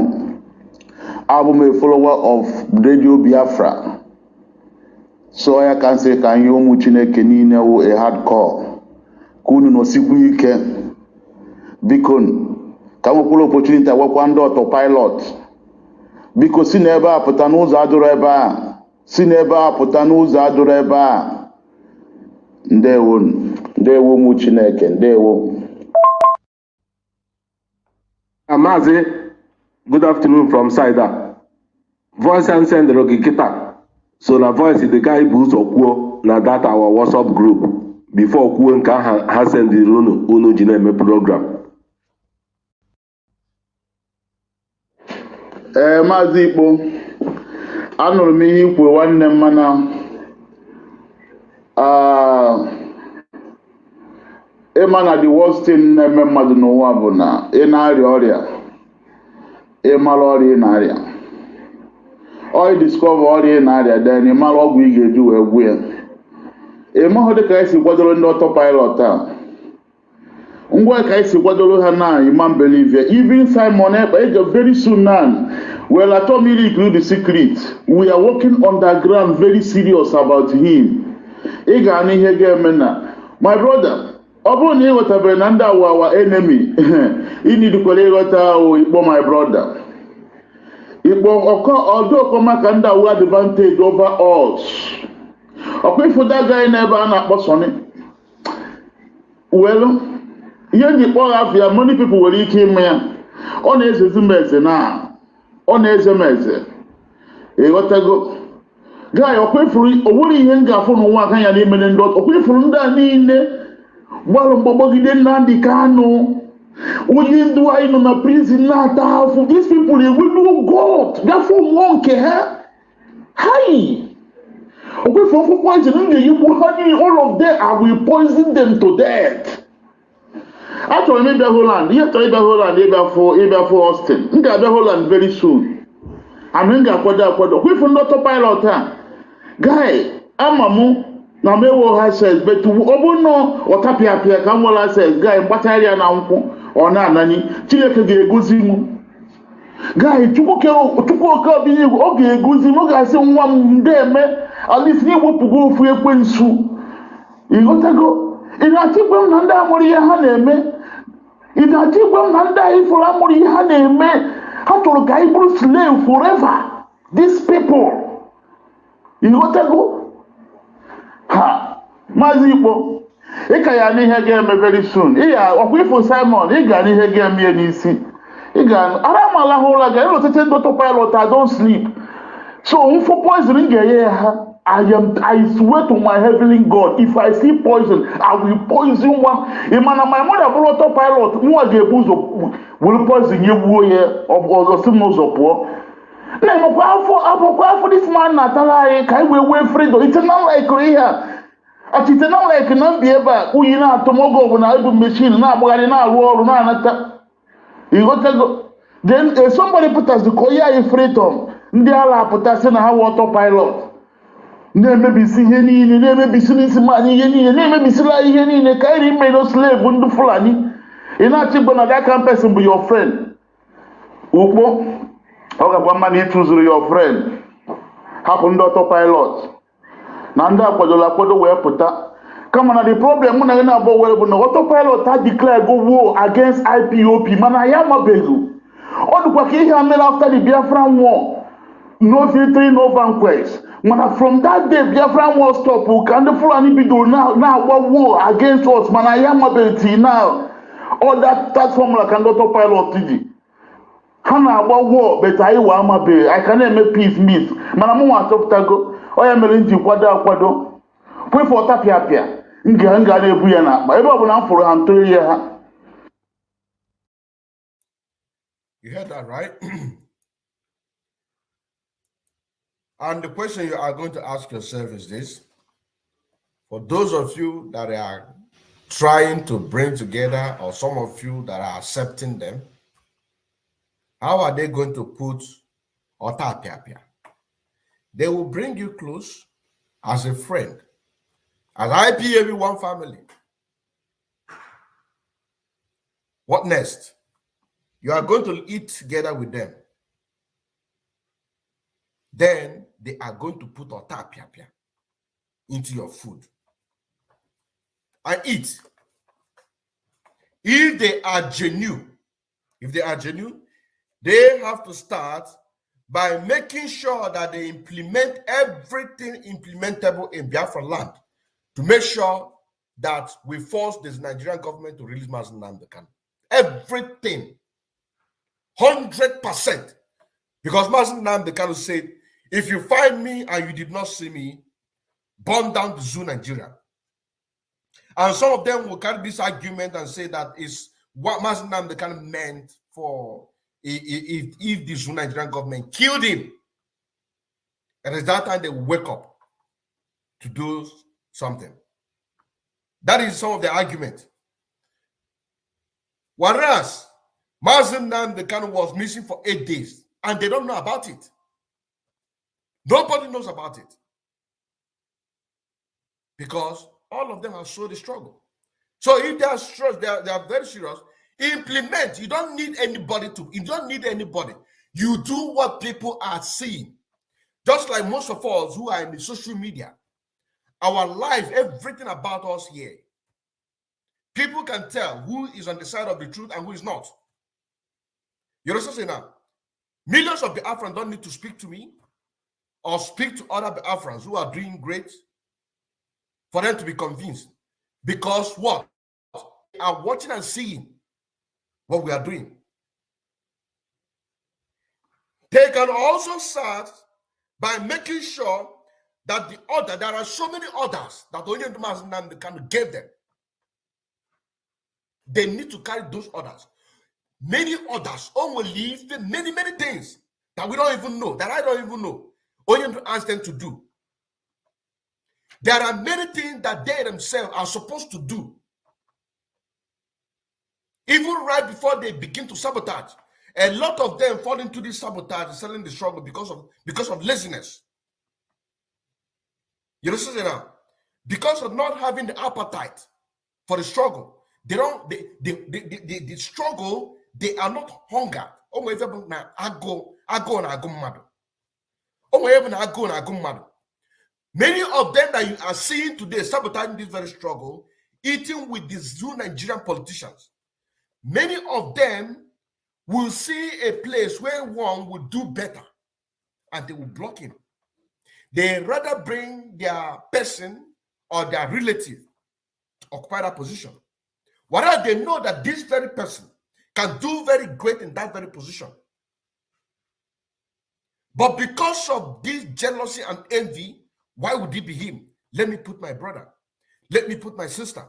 abụ m a follower of Radio Biafra. So ya ka nsị ka anyị ụmụ Chineke niile wụ a hardcore ka unu nosikwu ike biko ka m nwekwara opportunity agwakwa ndị autopilot biko si n'ebe a pụta n'ụzọ adụrụ ebe a, si n'ebe a pụta n'ụzọ adụrụ ebe a. Ndewo ụmụ Chineke, ndewo. Amazi, good afternoon from Saida. Voice and send Rogikita. So na voice the guy bụ ụzọ kwuo na that our WhatsApp group before kwuo nke ha send unu ji na-eme program. Maazị Ikpo, anụrụ m ihe ikwu nwanne m mana ịma na the worst thing na-eme mmadụ n'ụwa bụ na ị na-arịa ọrịa, ịmara ọrịa ị na-arịa, ọ discover ọrịa ị na-arịa, then ịmara ọgwụ ị ga-eji wee gwụ ya. Ịmahụ dịka esi kwadoro ndị autopilot a, ngwa ka esi kwadoro ha na Imam believe even Simon Ekpa very soon now. Well, I told me the secret. We are working underground, very serious about him. My brother, upon you what happened under our enemy. You need to collect my brother. It will occur, although come under our advantage over us. Okay, for that guy never an person. Well, here the poor of your money people will eat him on his now. On Eze Ewatago guy okwefuru owuri ihe ngafo no nwa kan ya na emene ndot okwefuru nda niile gbalo mgbogide Nnamdi Kanu onye ndu anyị nọ na prison na ata afọ. These people they will know God therefore wonke ha hi okwefuru for poison ndị Igbo honey all of them I will poison them to death. Actually, maybe Holland. You have to be Holland. Maybe for Austin. You can be Holland very soon. I'm going to go. We from not pilot. Guy, I'm a mo. Now me wo ha says, but to obono or tapia pia come wala says, guy, what area na unko or na nani. Chile ke guzimu. Guy, tuko bi oge guzimu. Guy say nwa ndeme. At least ni wo pugo fu ekwensu. You got to go. Ina tikwe nanda amori ya ha na-eme. Ina tikwe nanda ifuru amori ya ha na-eme. Ha tụrụ ka iburu slave forever. These people. You got to go. Ha. Maazị Ikpo. Ị ka ya n'ihe ga-eme very soon. Ị ya ọkwa ifo Simon. Ị ga n'ihe ga-eme n'isi. Ị ga ara mala ụra ga ịlọtete ndị autopilot I don't sleep. So for poison ga-enye ha. I swear to my heavenly God, if I see poison, I will poison one. Imana my mother will autopilot, more the will poison you or signals of war. Now, for this man, Natala, can we wait freedom? It's not like here. It's not like not be able to you know tomorrow when I do machine, now, but I now war, now, you got to go. Then somebody put us the Koya freedom. Ndiala put us in a autopilot. Na-emebisi ihe niile na-emebisi n'isi mmadụ ihe niile na-emebisila ihe niile ka iri ime no slave ndị Fulani. Ị na-achịgbo na that kind person bụ your friend. Ukpo ọ ga-agwa mma na ịchụzuru your friend. Hapụ ndị autopilot na ndị akwado wee pụta. Kama na the problem mụ na gị na-abụọ wee bụ na autopilot ha declare go war against IPOP mana ya amabeghị. Ọ dịkwa ka ihe a mere after the Biafran war. No victory, no vanquish. Man, from that day, Biafran war stop. Can the Fulani be do now what war against us? Man, I am ability now. All that formula can autopilot TG. Hana about war, but I am ability. I can make peace meet. Man, I'm want to go. I am melinti kwado. Pray for tapia. Nga lebu yana. But everyone now for him to hear. You heard that, right? And the question you are going to ask yourself is this. For those of you that are trying to bring together, or some of you that are accepting them, how are they going to put Otapia? They will bring you close as a friend, as IPAB one family. What next? You are going to eat together with them. Then they are going to put otapia into your food and eat. If they are genuine, they have to start by making sure that they implement everything implementable in Biafra land to make sure that we force this Nigerian government to release Mazi Nnamdi Kanu. Everything, 100%. Because Mazi Nnamdi Kanu said, if you find me and you did not see me, burn down the zoo Nigeria. And some of them will carry this argument and say that is what Mazi Nnamdi Kanu meant for if the zoo Nigerian government killed him. And at that time they will wake up to do something. That is some of the argument. Whereas Mazi Nnamdi Kanu was missing for 8 days and they don't know about it. Nobody knows about it. Because all of them have shown the struggle. So if they are stressed, they are very serious. Implement. You don't need anybody. You do what people are seeing. Just like most of us who are in the social media, our life, everything about us here, people can tell who is on the side of the truth and who is not. You understand now? Millions of Biafrans don't need to speak to me or speak to other Biafrans who are doing great for them to be convinced. Because what? They are watching and seeing what we are doing. They can also start by making sure that there are so many orders that only Mazi Nnamdi Kanu gave them. They need to carry those orders. Many orders will leave many things that we don't even know, that I don't even know. Only to ask them to do. There are many things that they themselves are supposed to do. Even right before they begin to sabotage. A lot of them fall into this sabotage and selling the struggle because of laziness. You understand now? Because of not having the appetite for the struggle. The struggle, they are not hunger. Many of them that you are seeing today sabotaging this very struggle, eating with these two Nigerian politicians. Many of them will see a place where one will do better and they will block him. They rather bring their person or their relative to occupy that position. Whereas they know that this very person can do very great in that very position. But because of this jealousy and envy, why would it be him? Let me put my brother. Let me put my sister.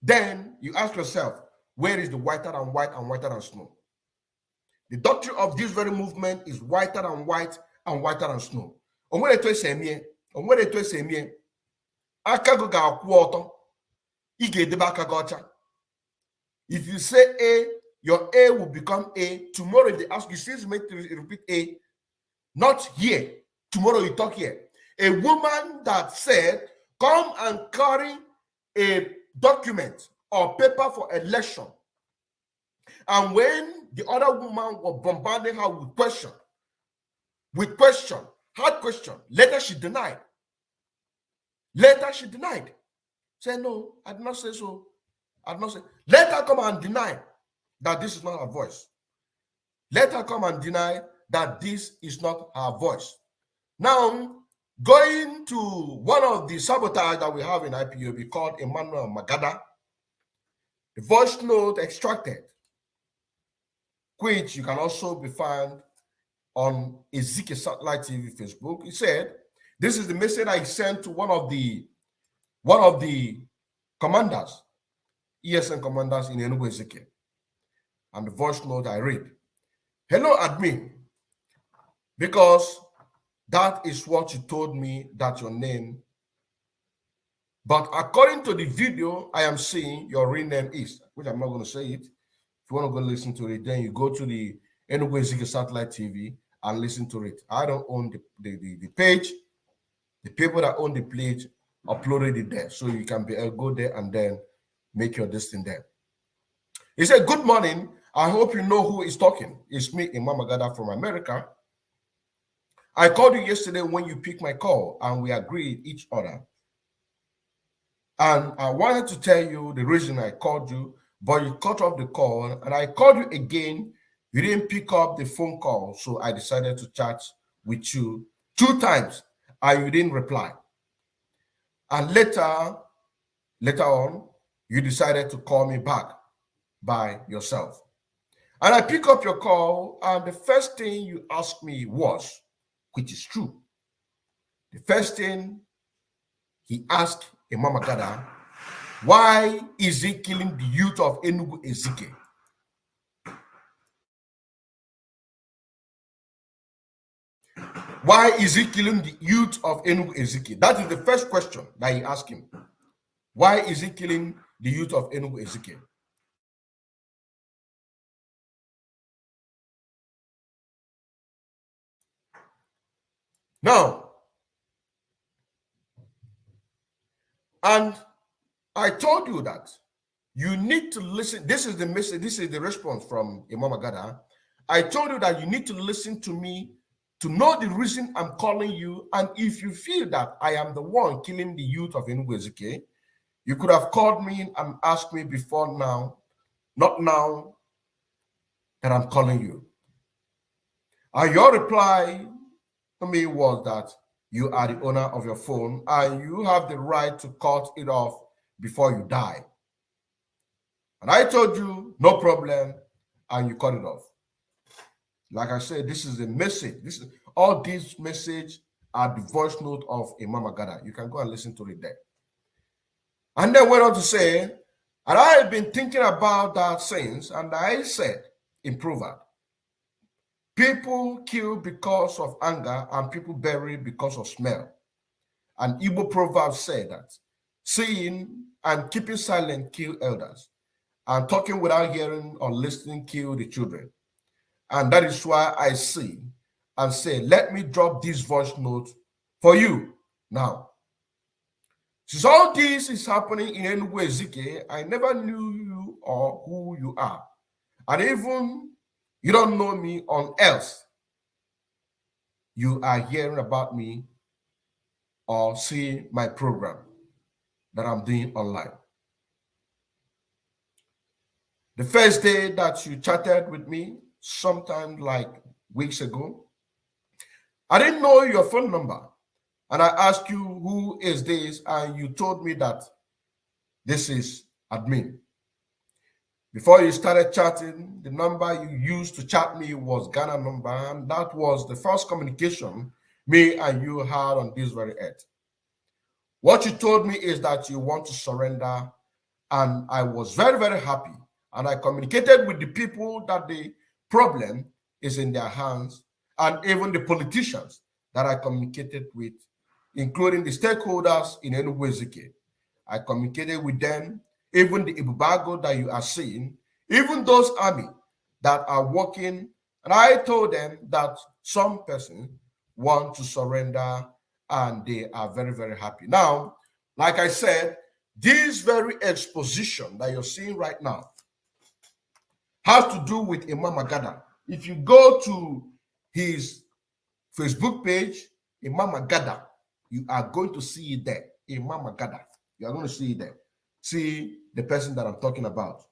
Then you ask yourself, where is the whiter than white and whiter than snow? The doctrine of this very movement is whiter than white and whiter than snow. If you say A, your A will become A. Tomorrow, if they ask you, since you make to repeat A, not here. Tomorrow you talk here. A woman that said, come and carry a document or paper for election. And when the other woman was bombarding her with hard question, later she denied. Said, no, I did not say so. I did not say. Let her come and deny that this is not her voice. Let her come and deny that this is not her voice. Now, going to one of the sabotage that we have in IPOB called Emmanuel Magada, the voice note extracted, which you can also be found on Eze Satellite TV Facebook. He said, this is the message I sent to one of the commanders, ESN commanders in Enugu Ezike. And the voice note I read, hello admin, because that is what you told me that your name, but according to the video I am seeing, your real name is, which I'm not going to say it. If you want to go listen to it, then you go to the Enugu Ezike Satellite TV and listen to it. I don't own the page. The people that own the page uploaded it there. So you can go there and then make your listing there. He said, good morning. I hope you know who is talking. It's me, Imam Agada from America. I called you yesterday when you picked my call and we agreed each other. And I wanted to tell you the reason I called you, but you cut off the call and I called you again. You didn't pick up the phone call. So I decided to chat with you 2 times and you didn't reply. And later on, you decided to call me back by yourself. And I pick up your call, and the first thing you asked me was, which is true, the first thing he asked Imam Agada, why is he killing the youth of Enugu Ezike? Why is he killing the youth of Enugu Ezike? That is the first question that he asked him. Why is he killing the youth of Enugu Ezike? Now, and I told you that you need to listen. This is the message. This is the response from Imam Agada. I told you that you need to listen to me to know the reason I'm calling you. And if you feel that I am the one killing the youth of Enugu Ezike, you could have called me and asked me before now, not now that I'm calling you. And your reply to me was that you are the owner of your phone and you have the right to cut it off before you die. And I told you, no problem, and you cut it off. Like I said, this is a message. All these messages are the voice note of Imam Agada. You can go and listen to it there. And then went on to say, and I have been thinking about that since, and I said in Proverbs, people kill because of anger and people bury because of smell. And Igbo proverb said that seeing and keeping silent kill elders, and talking without hearing or listening kill the children. And that is why I see and say, let me drop this voice note for you now. Since all this is happening in Enugu Ezike, I never knew you or who you are. And even you don't know me on else. You are hearing about me or seeing my program that I'm doing online. The first day that you chatted with me, sometime like weeks ago, I didn't know your phone number. And I asked you, who is this? And you told me that this is admin. Before you started chatting, the number you used to chat me was Ghana number. And that was the first communication me and you had on this very earth. What you told me is that you want to surrender. And I was very, very happy. And I communicated with the people that the problem is in their hands, and even the politicians that I communicated with, including the stakeholders in Enugu Ezike. I communicated with them, even the Ibubago that you are seeing, even those army that are working. And I told them that some person want to surrender and they are very, very happy. Now, like I said, this very exposition that you're seeing right now has to do with Imam Agada. If you go to his Facebook page, Imam Agada, you are going to see it there. Imam Agada, you are going to see it there. See the person that I'm talking about.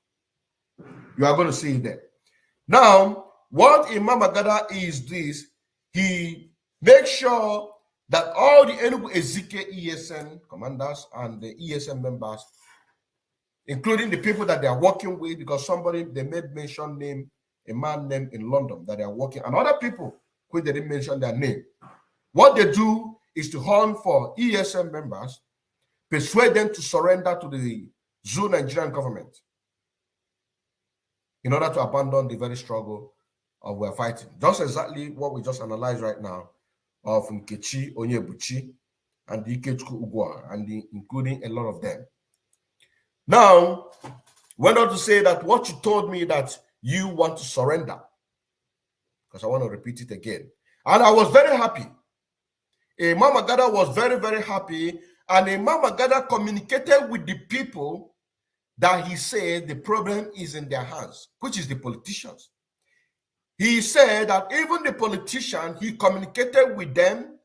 You are going to see it there. Now, what Imam Agada is this, he makes sure that all the Enugu Ezike ESN commanders and the ESN members, including the people that they are working with, because they made mention name, a man named in London that they are working, and other people who they didn't mention their name. What they do is to hunt for ESM members, persuade them to surrender to the Zoo Nigerian government in order to abandon the very struggle of we're fighting. Just exactly what we just analyzed right now of Nkechi Onyebuchi and the Ikechukwu Ugwa, and including a lot of them. Now, went on to say that what you told me that you want to surrender, because I want to repeat it again. And I was very happy. Imam Agada was very, very happy. And Imam Agada communicated with the people that he said the problem is in their hands, which is the politicians. He said that even the politicians, he communicated with them.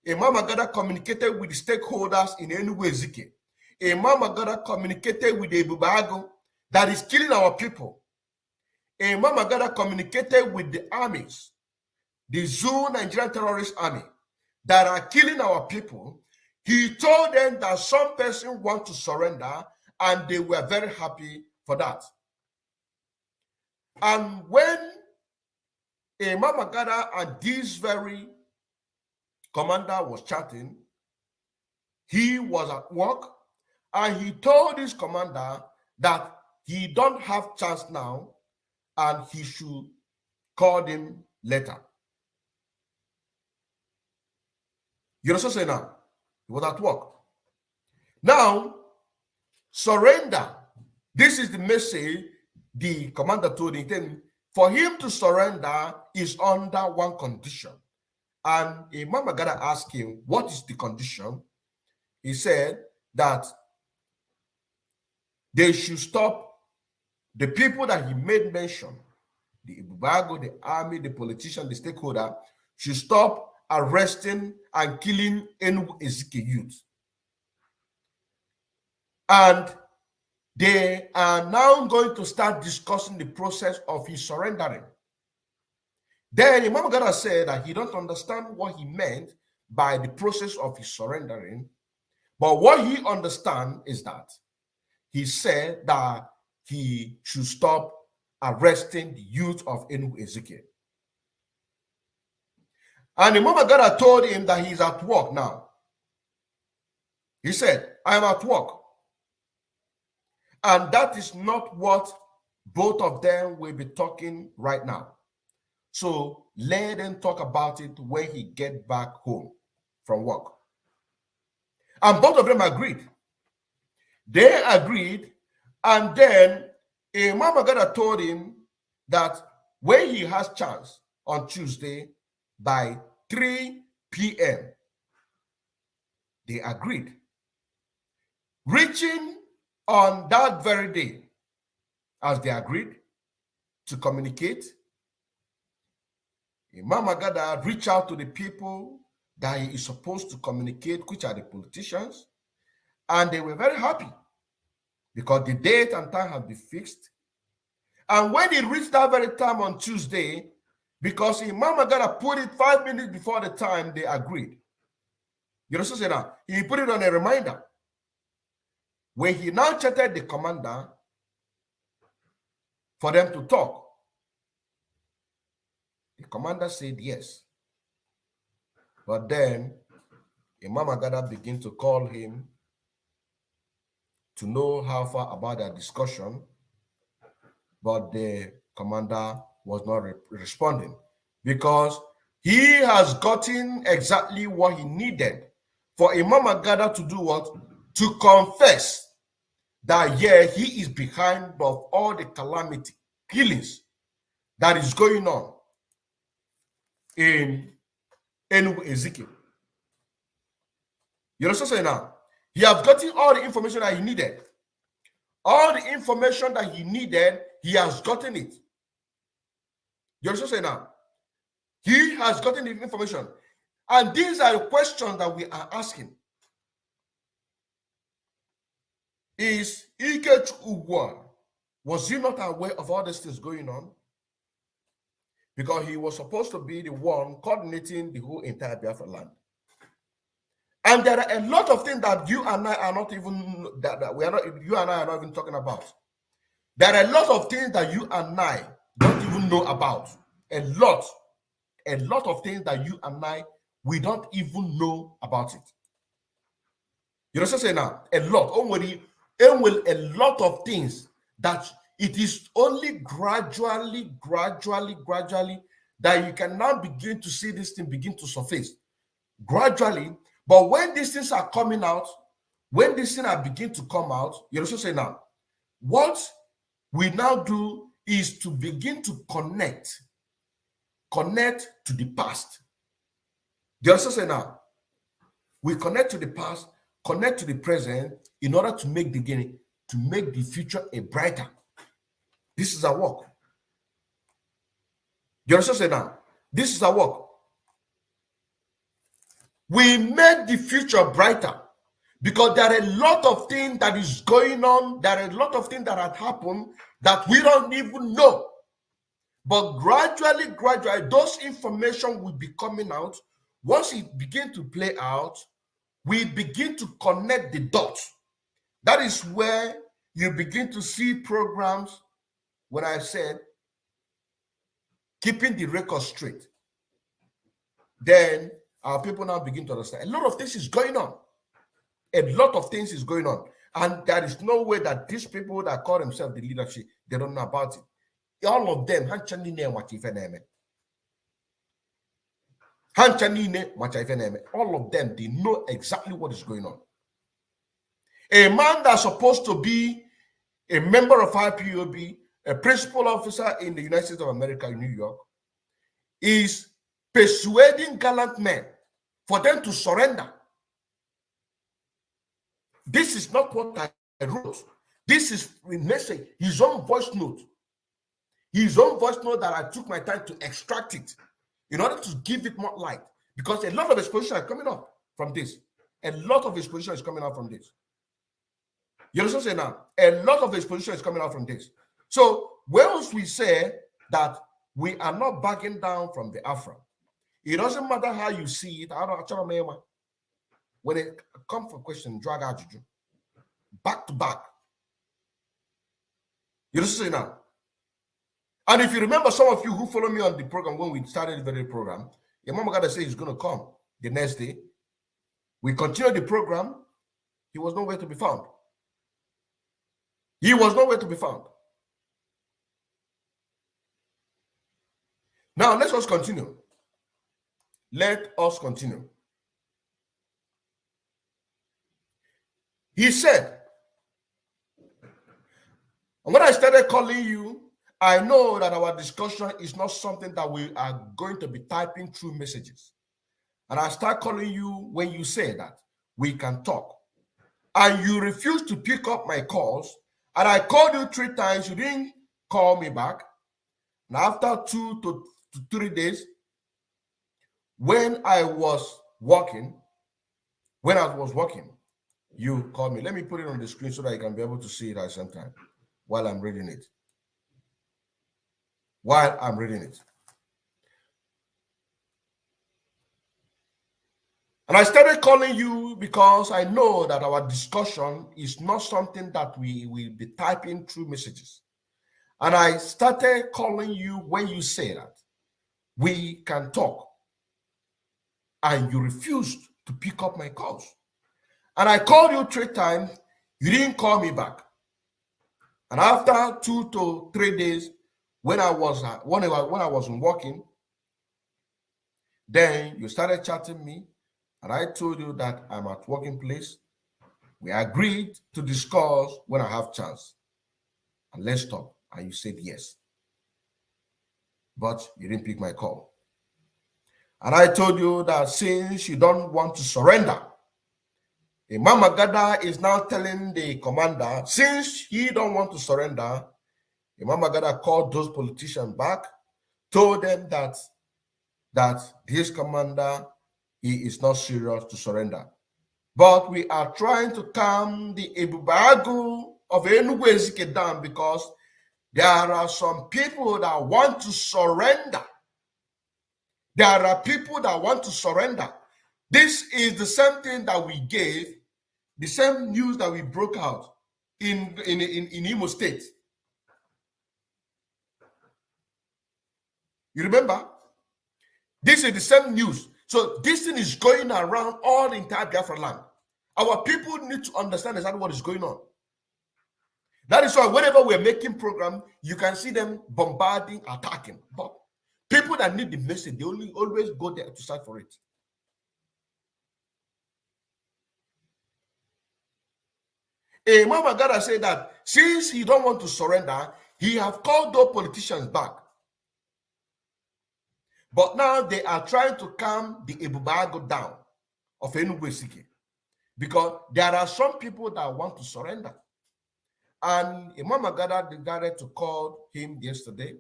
Imam Agada communicated with the stakeholders in Enugu Ezike. Imam Agada communicated with the Ebubago that is killing our people. Imam Agada communicated with the armies, the Zoo Nigerian terrorist army, that are killing our people. He told them that some person want to surrender, and they were very happy for that. And when Imam Agada and this very commander was chatting, he was at work, and he told this commander that he don't have chance now, and he should call him later. You also say now, he was at work. Now, surrender. This is the message the commander told him. For him to surrender is under one condition. And Imam Agada asked him, what is the condition? He said that they should stop the people that he made mention, the Ibubago, the army, the politician, the stakeholder, should stop arresting and killing Enugu Ezike youth. And they are now going to start discussing the process of his surrendering. Then Imam Agada said that he don't understand what he meant by the process of his surrendering, but what he understands is that he said that he should stop arresting the youth of Enugu Ezike. And Imam Agada told him that he's at work now. He said, I am at work. And that is not what both of them will be talking right now. So let them talk about it when he gets back home from work. And both of them agreed. They agreed, and then Imam Agada told him that when he has chance on Tuesday by 3 p.m., they agreed. Reaching on that very day, as they agreed to communicate, Imam Agada reached out to the people that he is supposed to communicate, which are the politicians, and they were very happy because the date and time had been fixed. And when he reached that very time on Tuesday, because Imam Agada put it 5 minutes before the time they agreed, you also say that he put it on a reminder. When he now chatted the commander for them to talk, the commander said yes. But then Imam Agada began to call him to know how far about their discussion, but the commander was not responding because he has gotten exactly what he needed for Imam Agada to do what? To confess that, yeah, he is behind of all the calamity, killings that is going on in Enugu Ezike. You also say now, he has gotten all the information that he needed. All the information that he needed, he has gotten it. You also say now, he has gotten the information. And these are the questions that we are asking. Is Ike Ugwa, was he not aware of all these things going on? Because he was supposed to be the one coordinating the whole entire Biafra land. And there are a lot of things that you and I are not even you and I are not even talking about. There are a lot of things that you and I don't even know about. A lot of things that you and I, we don't even know about it. You know what I'm saying now? A lot. A lot of things that it is only gradually that you can now begin to see this thing begin to surface. Gradually. But when these things are coming out, when these things are beginning to come out, you also say now, what we now do is to begin to connect to the past. The also say now, we connect to the past, connect to the present in order to make the future a brighter. This is our work. You also say now, this is our work. We make the future brighter because there are a lot of things that is going on. There are a lot of things that have happened that we don't even know. But gradually, those information will be coming out. Once it begins to play out, we begin to connect the dots. That is where you begin to see programs, when I said, keeping the record straight. Then our people now begin to understand. A lot of things is going on. A lot of things is going on. And there is no way that these people that call themselves the leadership, they don't know about it. All of them, all of them, they know exactly what is going on. A man that's supposed to be a member of IPOB, a principal officer in the United States of America in New York, is persuading gallant men for them to surrender. This is not what I wrote. This is a message, his own voice note. His own voice note that I took my time to extract it in order to give it more light. Because a lot of exposition is coming up from this. A lot of exposition is coming out from this. You understand say now? A lot of exposition is coming out from this. So once we say that we are not backing down from the Afra, it doesn't matter how you see it. When it comes for question, drag out you back to back. You understand say now? And if you remember, some of you who follow me on the program when we started the very program, your mama got to say he's going to come the next day. We continued the program. He was nowhere to be found. He was nowhere to be found. Now, let us continue. Let us continue. He said, and when I started calling you, I know that our discussion is not something that we are going to be typing through messages. And I start calling you when you say that we can talk. And you refuse to pick up my calls. And I called you 3 times. You didn't call me back. And after 2 to 3 days, when I was working, you called me. Let me put it on the screen so that you can be able to see it at the same time while I'm reading it. And I started calling you because I know that our discussion is not something that we will be typing through messages. And I started calling you when you say that we can talk. And you refused to pick up my calls. And I called you 3 times. You didn't call me back. And after 2 to 3 days, when I wasn't working, then you started chatting me. And I told you that I'm at working place. We agreed to discuss when I have chance. And let's talk. And you said yes. But you didn't pick my call. And I told you that since you don't want to surrender, Imam Agada is now telling the commander, since he don't want to surrender, Imam Agada called those politicians back, told them that his commander, he is not serious to surrender. But we are trying to calm the Ebubagu of Enugu Ezike down because there are some people that want to surrender. There are people that want to surrender. This is the same thing that we gave, the same news that we broke out in Imo State. You remember? This is the same news. So this thing is going around all the entire Biafra land. Our people need to understand exactly what is going on. That is why whenever we're making program, you can see them bombarding, attacking. But people that need the message, they always go there to search for it. Imam Agada said that since he don't want to surrender, he have called those politicians back. But now they are trying to calm the Ebubago down of Enugu, because there are some people that want to surrender. And Imam Agada decided to call him yesterday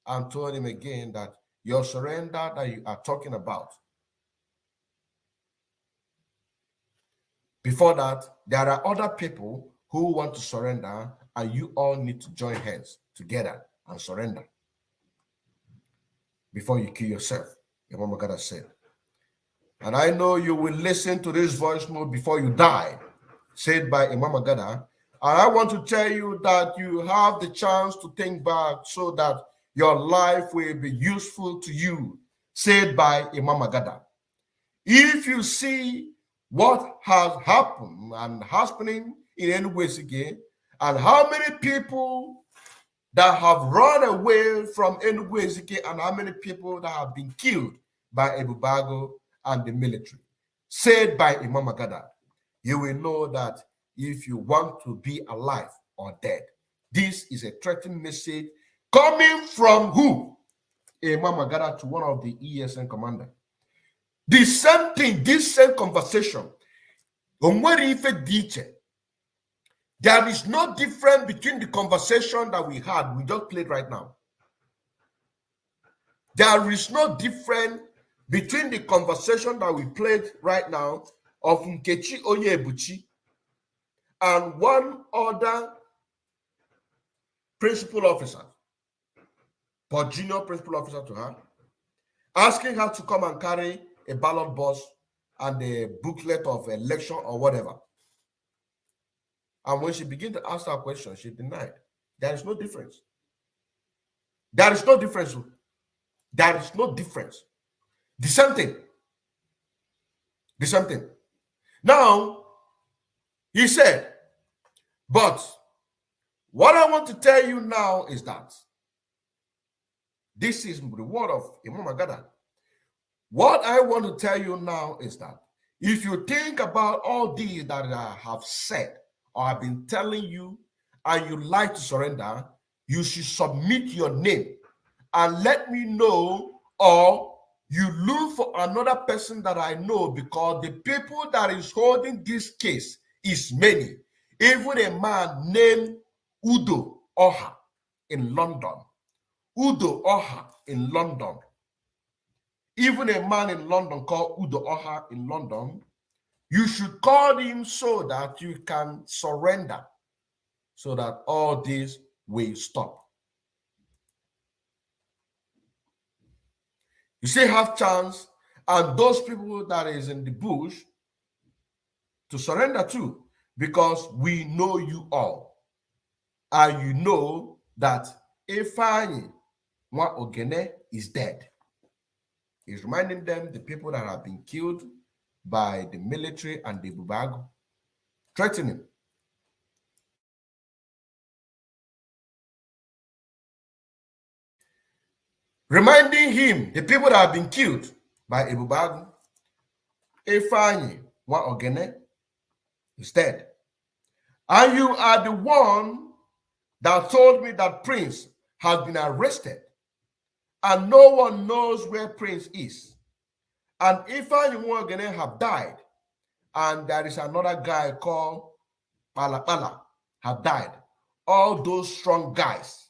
and told him again that your surrender that you are talking about, before that, there are other people who want to surrender, and you all need to join hands together and surrender before you kill yourself, Imam Agada said. And I know you will listen to this voice note before you die, said by Imam Agada. And I want to tell you that you have the chance to think back so that your life will be useful to you, said by Imam Agada. If you see what has happened and happening in Enugu and how many people that have run away from Enugu and how many people that have been killed by Ebubago and the military, said by Imam Agada, you will know that if you want to be alive or dead, this is a threatening message coming from who? Imam Agada to one of the ESN commander. The same thing, this same conversation. There is no difference between the conversation that we had, we just played right now. There is no difference between the conversation that we played right now of Nkechi Onyebuchi and one other principal officer, but junior principal officer to her, asking her to come and carry a ballot box and a booklet of election or whatever. And when she began to ask her question, she denied. There is no difference. There is no difference. There is no difference. The same thing. The same thing. Now, he said, but what I want to tell you now is that this is the word of Imam Agada. What I want to tell you now is that if you think about all these that I have said or have been telling you and you like to surrender, you should submit your name and let me know, or you look for another person that I know, because the people that is holding this case is many. Even a man named Udo Oha in London. Udo Oha in London. Even a man in London called Udo Oha in London. You should call him so that you can surrender, so that all this will stop. You still have chance, and those people that is in the bush to surrender to, because we know you all. And you know that Ifeanyi Nwa Ogene is dead. He's reminding them the people that have been killed by the military and the Bubago, threatening. Reminding him the people that have been killed by Ebubago, Ifeanyi Nwa Ogene is dead. And you are the one that told me that Prince has been arrested and no one knows where Prince is. And Ifeanyi Nwa Ogene have died, and there is another guy called Pala have died. All those strong guys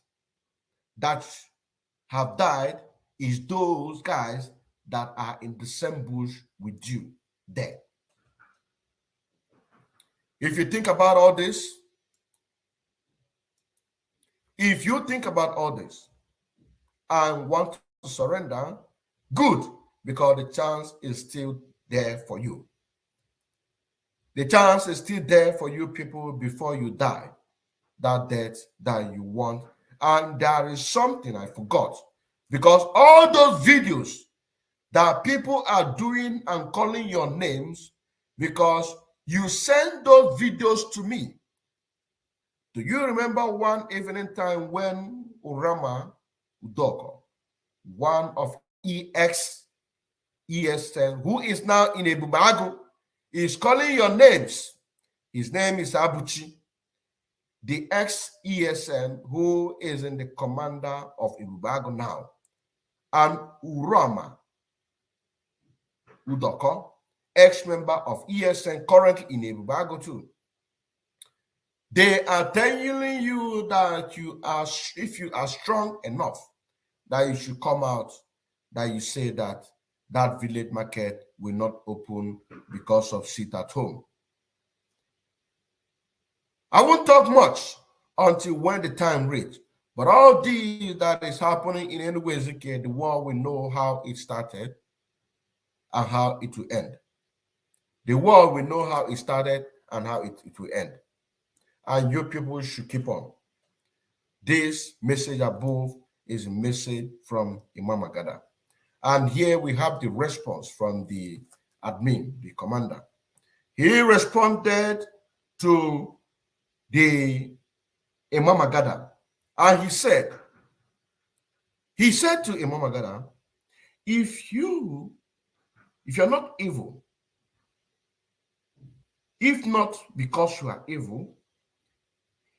that have died is those guys that are in the same bush with you there. If you think about all this, if you think about all this and want to surrender, good, because the chance is still there for you. The chance is still there for you people before you die, that death that you want. And there is something I forgot, because all those videos that people are doing and calling your names, because you send those videos to me. Do you remember one evening time when Urama Udoko, one of ESN, who is now in Ebubago, is calling your names? His name is Abuchi, the ex-ESN who is in the commander of Ebubago now. and Urama Udoko, ex-member of ESN, currently in Ebubago too. They are telling you that if you are strong enough, that you should come out, that you say that that village market will not open because of sit at home. I won't talk much until when the time reach. But all this that is happening in any way, the war, we know how it started and how it will end. The war, we know how it started and how it will end. And you people should keep on. This message above is a message from Imam Agada. And here we have the response from the admin, the commander. He responded to the Imam Agada, and he said to Imam Agada, if you're not evil, if not because you are evil,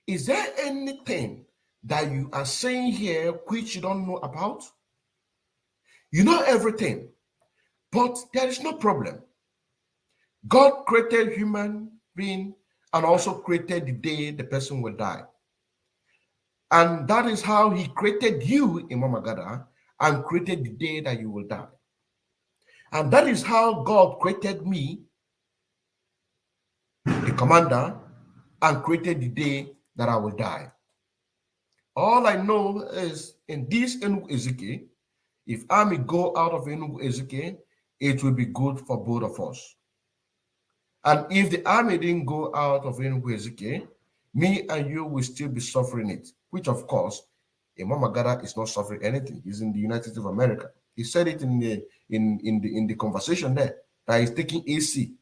is there anything that you are saying here which you don't know about? You know everything, but there is no problem. God created human being and also created the day the person will die. And that is how he created you, Imam Agada, and created the day that you will die. And that is how God created me, the commander, and created the day that I will die. All I know is in this Enugu Ezike, if army go out of Enugu Ezike, it will be good for both of us. And if the army didn't go out of Enugu Ezike, me and you will still be suffering it, which of course, Imam Agada is not suffering anything. He's in the United States of America. He said it in the conversation there, that he's taking AC.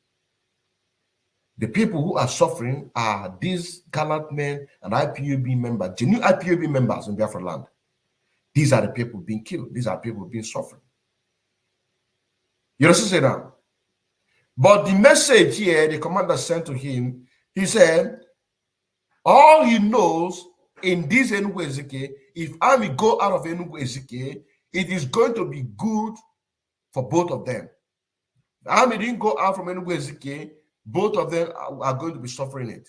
The people who are suffering are these gallant men and IPOB members, genuine IPOB members in Biafra land. These are the people being killed. These are people being suffering. You understand now? But the message here, the commander sent to him, he said, all he knows in this Enugu Ezike, if army go out of Enugu Ezike, it is going to be good for both of them. The army didn't go out from Enugu Ezike, both of them are going to be suffering it.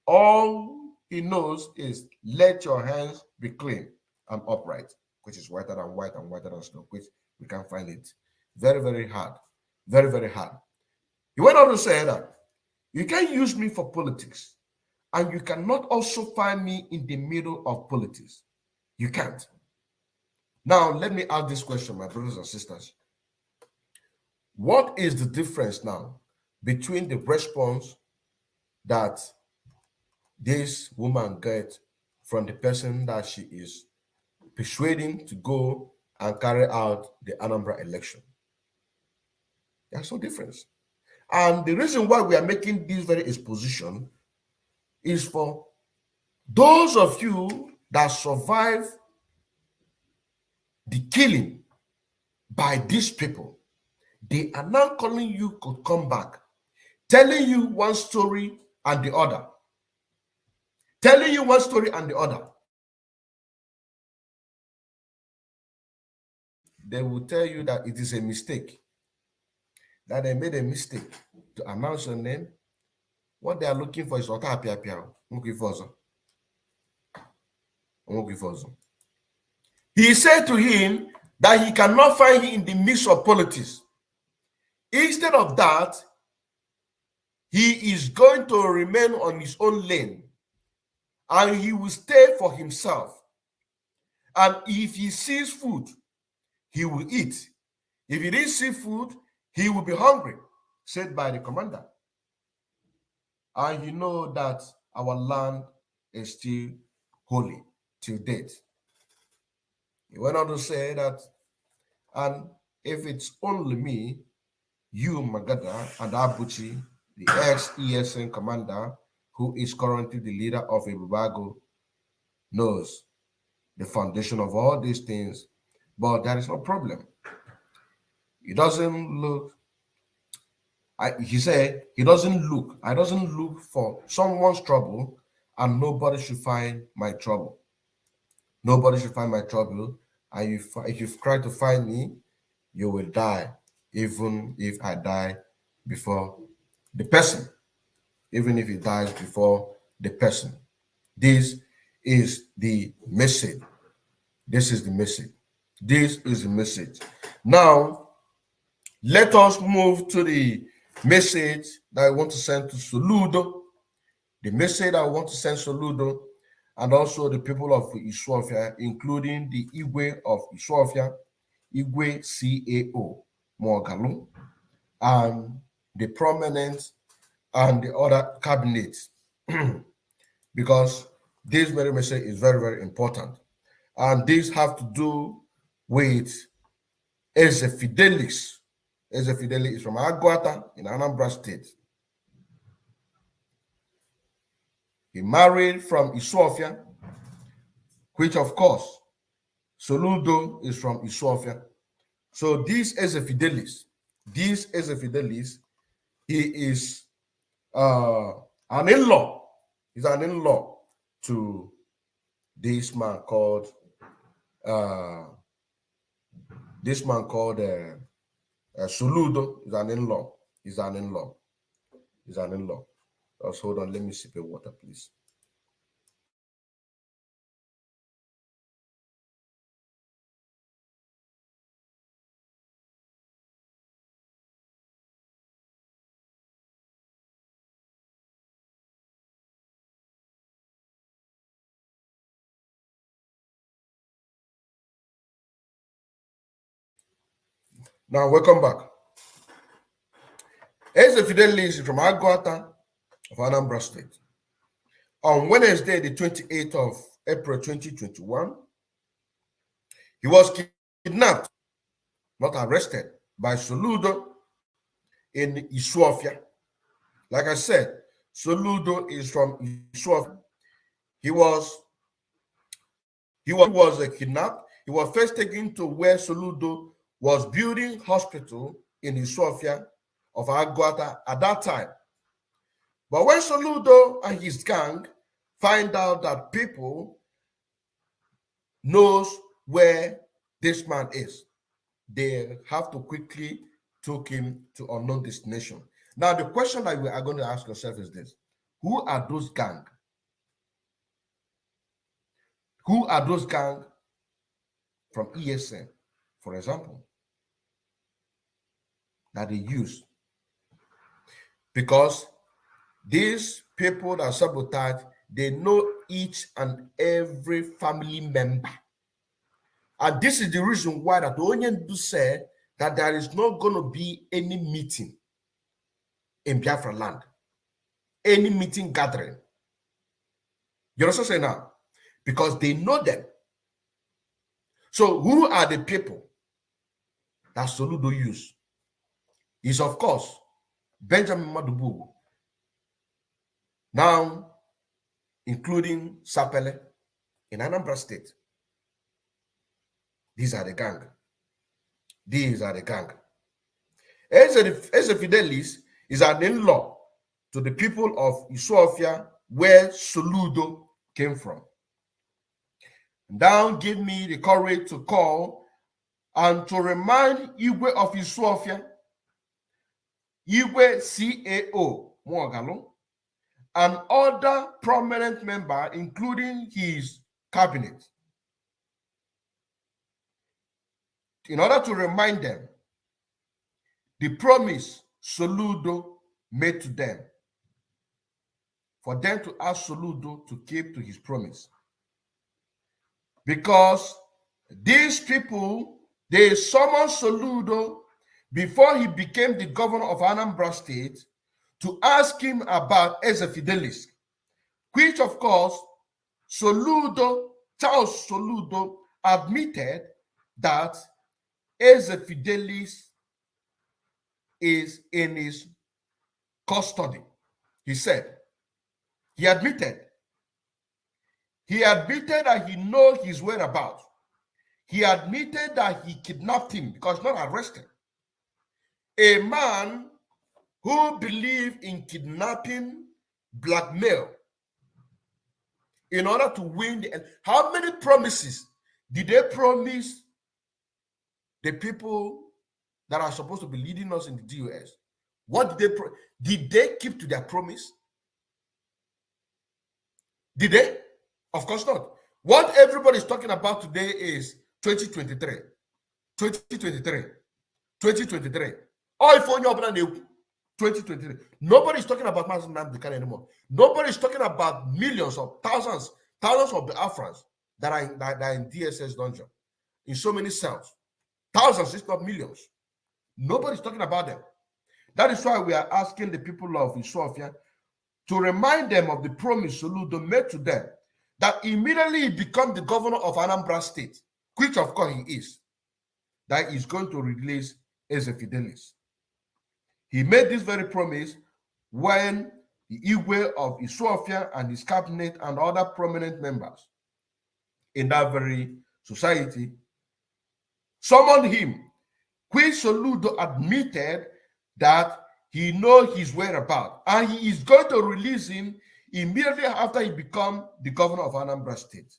All he knows is let your hands be clean and upright, which is whiter than white and whiter than snow, which we can find it very, very hard. Very, very hard. He went on to say that you can use me for politics, and you cannot also find me in the middle of politics. You can't. Now, let me ask this question, my brothers and sisters. What is the difference now between the response that this woman gets from the person that she is persuading to go and carry out the Anambra election? There's no difference. And the reason why we are making this very exposition is for those of you that survive the killing by these people. They are now calling you to come back, telling you one story and the other. Telling you one story and the other. They will tell you that it is a mistake, that they made a mistake to announce your name. What they are looking for is he said to him that he cannot find him in the midst of politics. Instead of that, he is going to remain on his own lane and he will stay for himself. And if he sees food, he will eat. If he didn't see food, he will be hungry, said by the commander. And you know that our land is still holy till date. He went on to say that, and if it's only me, you, Magada, and Abuchi, the ex-ESN commander, who is currently the leader of Ebubago, knows the foundation of all these things, but there is no problem. He doesn't look, he said, I doesn't look for someone's trouble, and nobody should find my trouble. Nobody should find my trouble, and if you try to find me, you will die, even if I die before the person, even if he dies before the person. This is the message. This is the message. This is the message. Now, let us move to the message that I want to send to Soludo. The message I want to send Soludo, and also the people of Isuofia, including the Igwe of Isuofia, Igwe CAO, Mogalu, and the prominent and the other cabinets, because this very message is very, very important. And this have to do with Eze Fidelis. Eze Fidelis is from Aguata in Anambra State. He married from Isuofia, which of course, Soludo is from Isuofia. So this Eze Fidelis, he is an in-law. He's an in-law to this man called Soludo. Is an in-law. He's an in-law. He's an in-law. Just hold on. Let me sip a water, please. Now, welcome back. Eze Fidelis is from Aguata of Anambra State. On Wednesday, the 28th of April 2021, he was kidnapped, not arrested, by Soludo in Isuofia. Like I said, Soludo is from Isuofia. He was kidnapped. He was first taken to where Soludo was building hospital in Isuofia of Aguata at that time. But when Soludo and his gang find out that people knows where this man is, they have to quickly take him to unknown destination. Now, the question that we are going to ask yourself is this: who are those gang? Who are those gang from ESN, for example, that they use? Because these people that sabotage, they know each and every family member. And this is the reason why that Onyendu said that there is not going to be any meeting in Biafra land, any meeting gathering. You understand what I'm saying now? Because they know them. So who are the people that Soludo use? Is, of course, Benjamin Madubugu, now including Sapele in Anambra State. These are the gang. These are the gang. Eze Fidelis is an in-law to the people of Isuofia, where Soludo came from. Now give me the courage to call and to remind Igwe of Isuofia, Igwe CAO Mwagalo, and other prominent member, including his cabinet, in order to remind them the promise Soludo made to them, for them to ask Soludo to keep to his promise. Because these people, they summoned Soludo before he became the governor of Anambra State to ask him about Eze Fidelis, which of course Charle Soludo admitted that Eze Fidelis is in his custody. He said, he admitted that he knows his whereabouts. He admitted that he kidnapped him because not arrested. A man who believed in kidnapping, blackmail, in order to win the... How many promises did they promise the people that are supposed to be leading us in the DOS, what did they keep to their promise? Did they? Of course not. What everybody is talking about today is 2023. 2023. 2023. All for your 2023. Nobody is talking about Mazen Nnamdi Kanu anymore. Nobody is talking about millions of thousands of Biafrans that are in DSS dungeon, in so many cells. Thousands, if not millions. Nobody's talking about them. That is why we are asking the people of Isofia to remind them of the promise Soludo made to them, that immediately he becomes the governor of Anambra State, which of course he is, that he's going to release Eze Fidelis. He made this very promise when the Igwe of Isofia and his cabinet and other prominent members in that very society summoned him, which Soludo admitted that he knows his whereabouts, and he is going to release him immediately after he becomes the governor of Anambra State,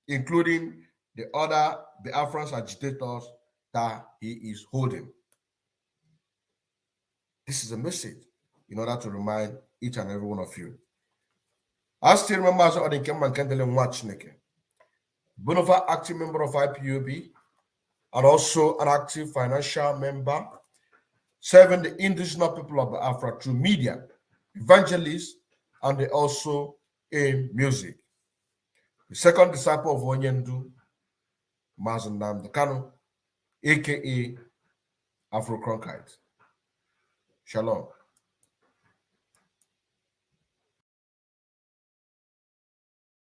including the other Biafran agitators that he is holding. This is a message in order to remind each and every one of you. I still remember as I came and Kendall watch Bonova active member of IPOB, and also an active financial member, serving the indigenous people of Biafra through media, evangelists, and they also in music. The second disciple of Onyendu, Mazen Nnamdi Kanu, aka Afro Cronkite. Shalom.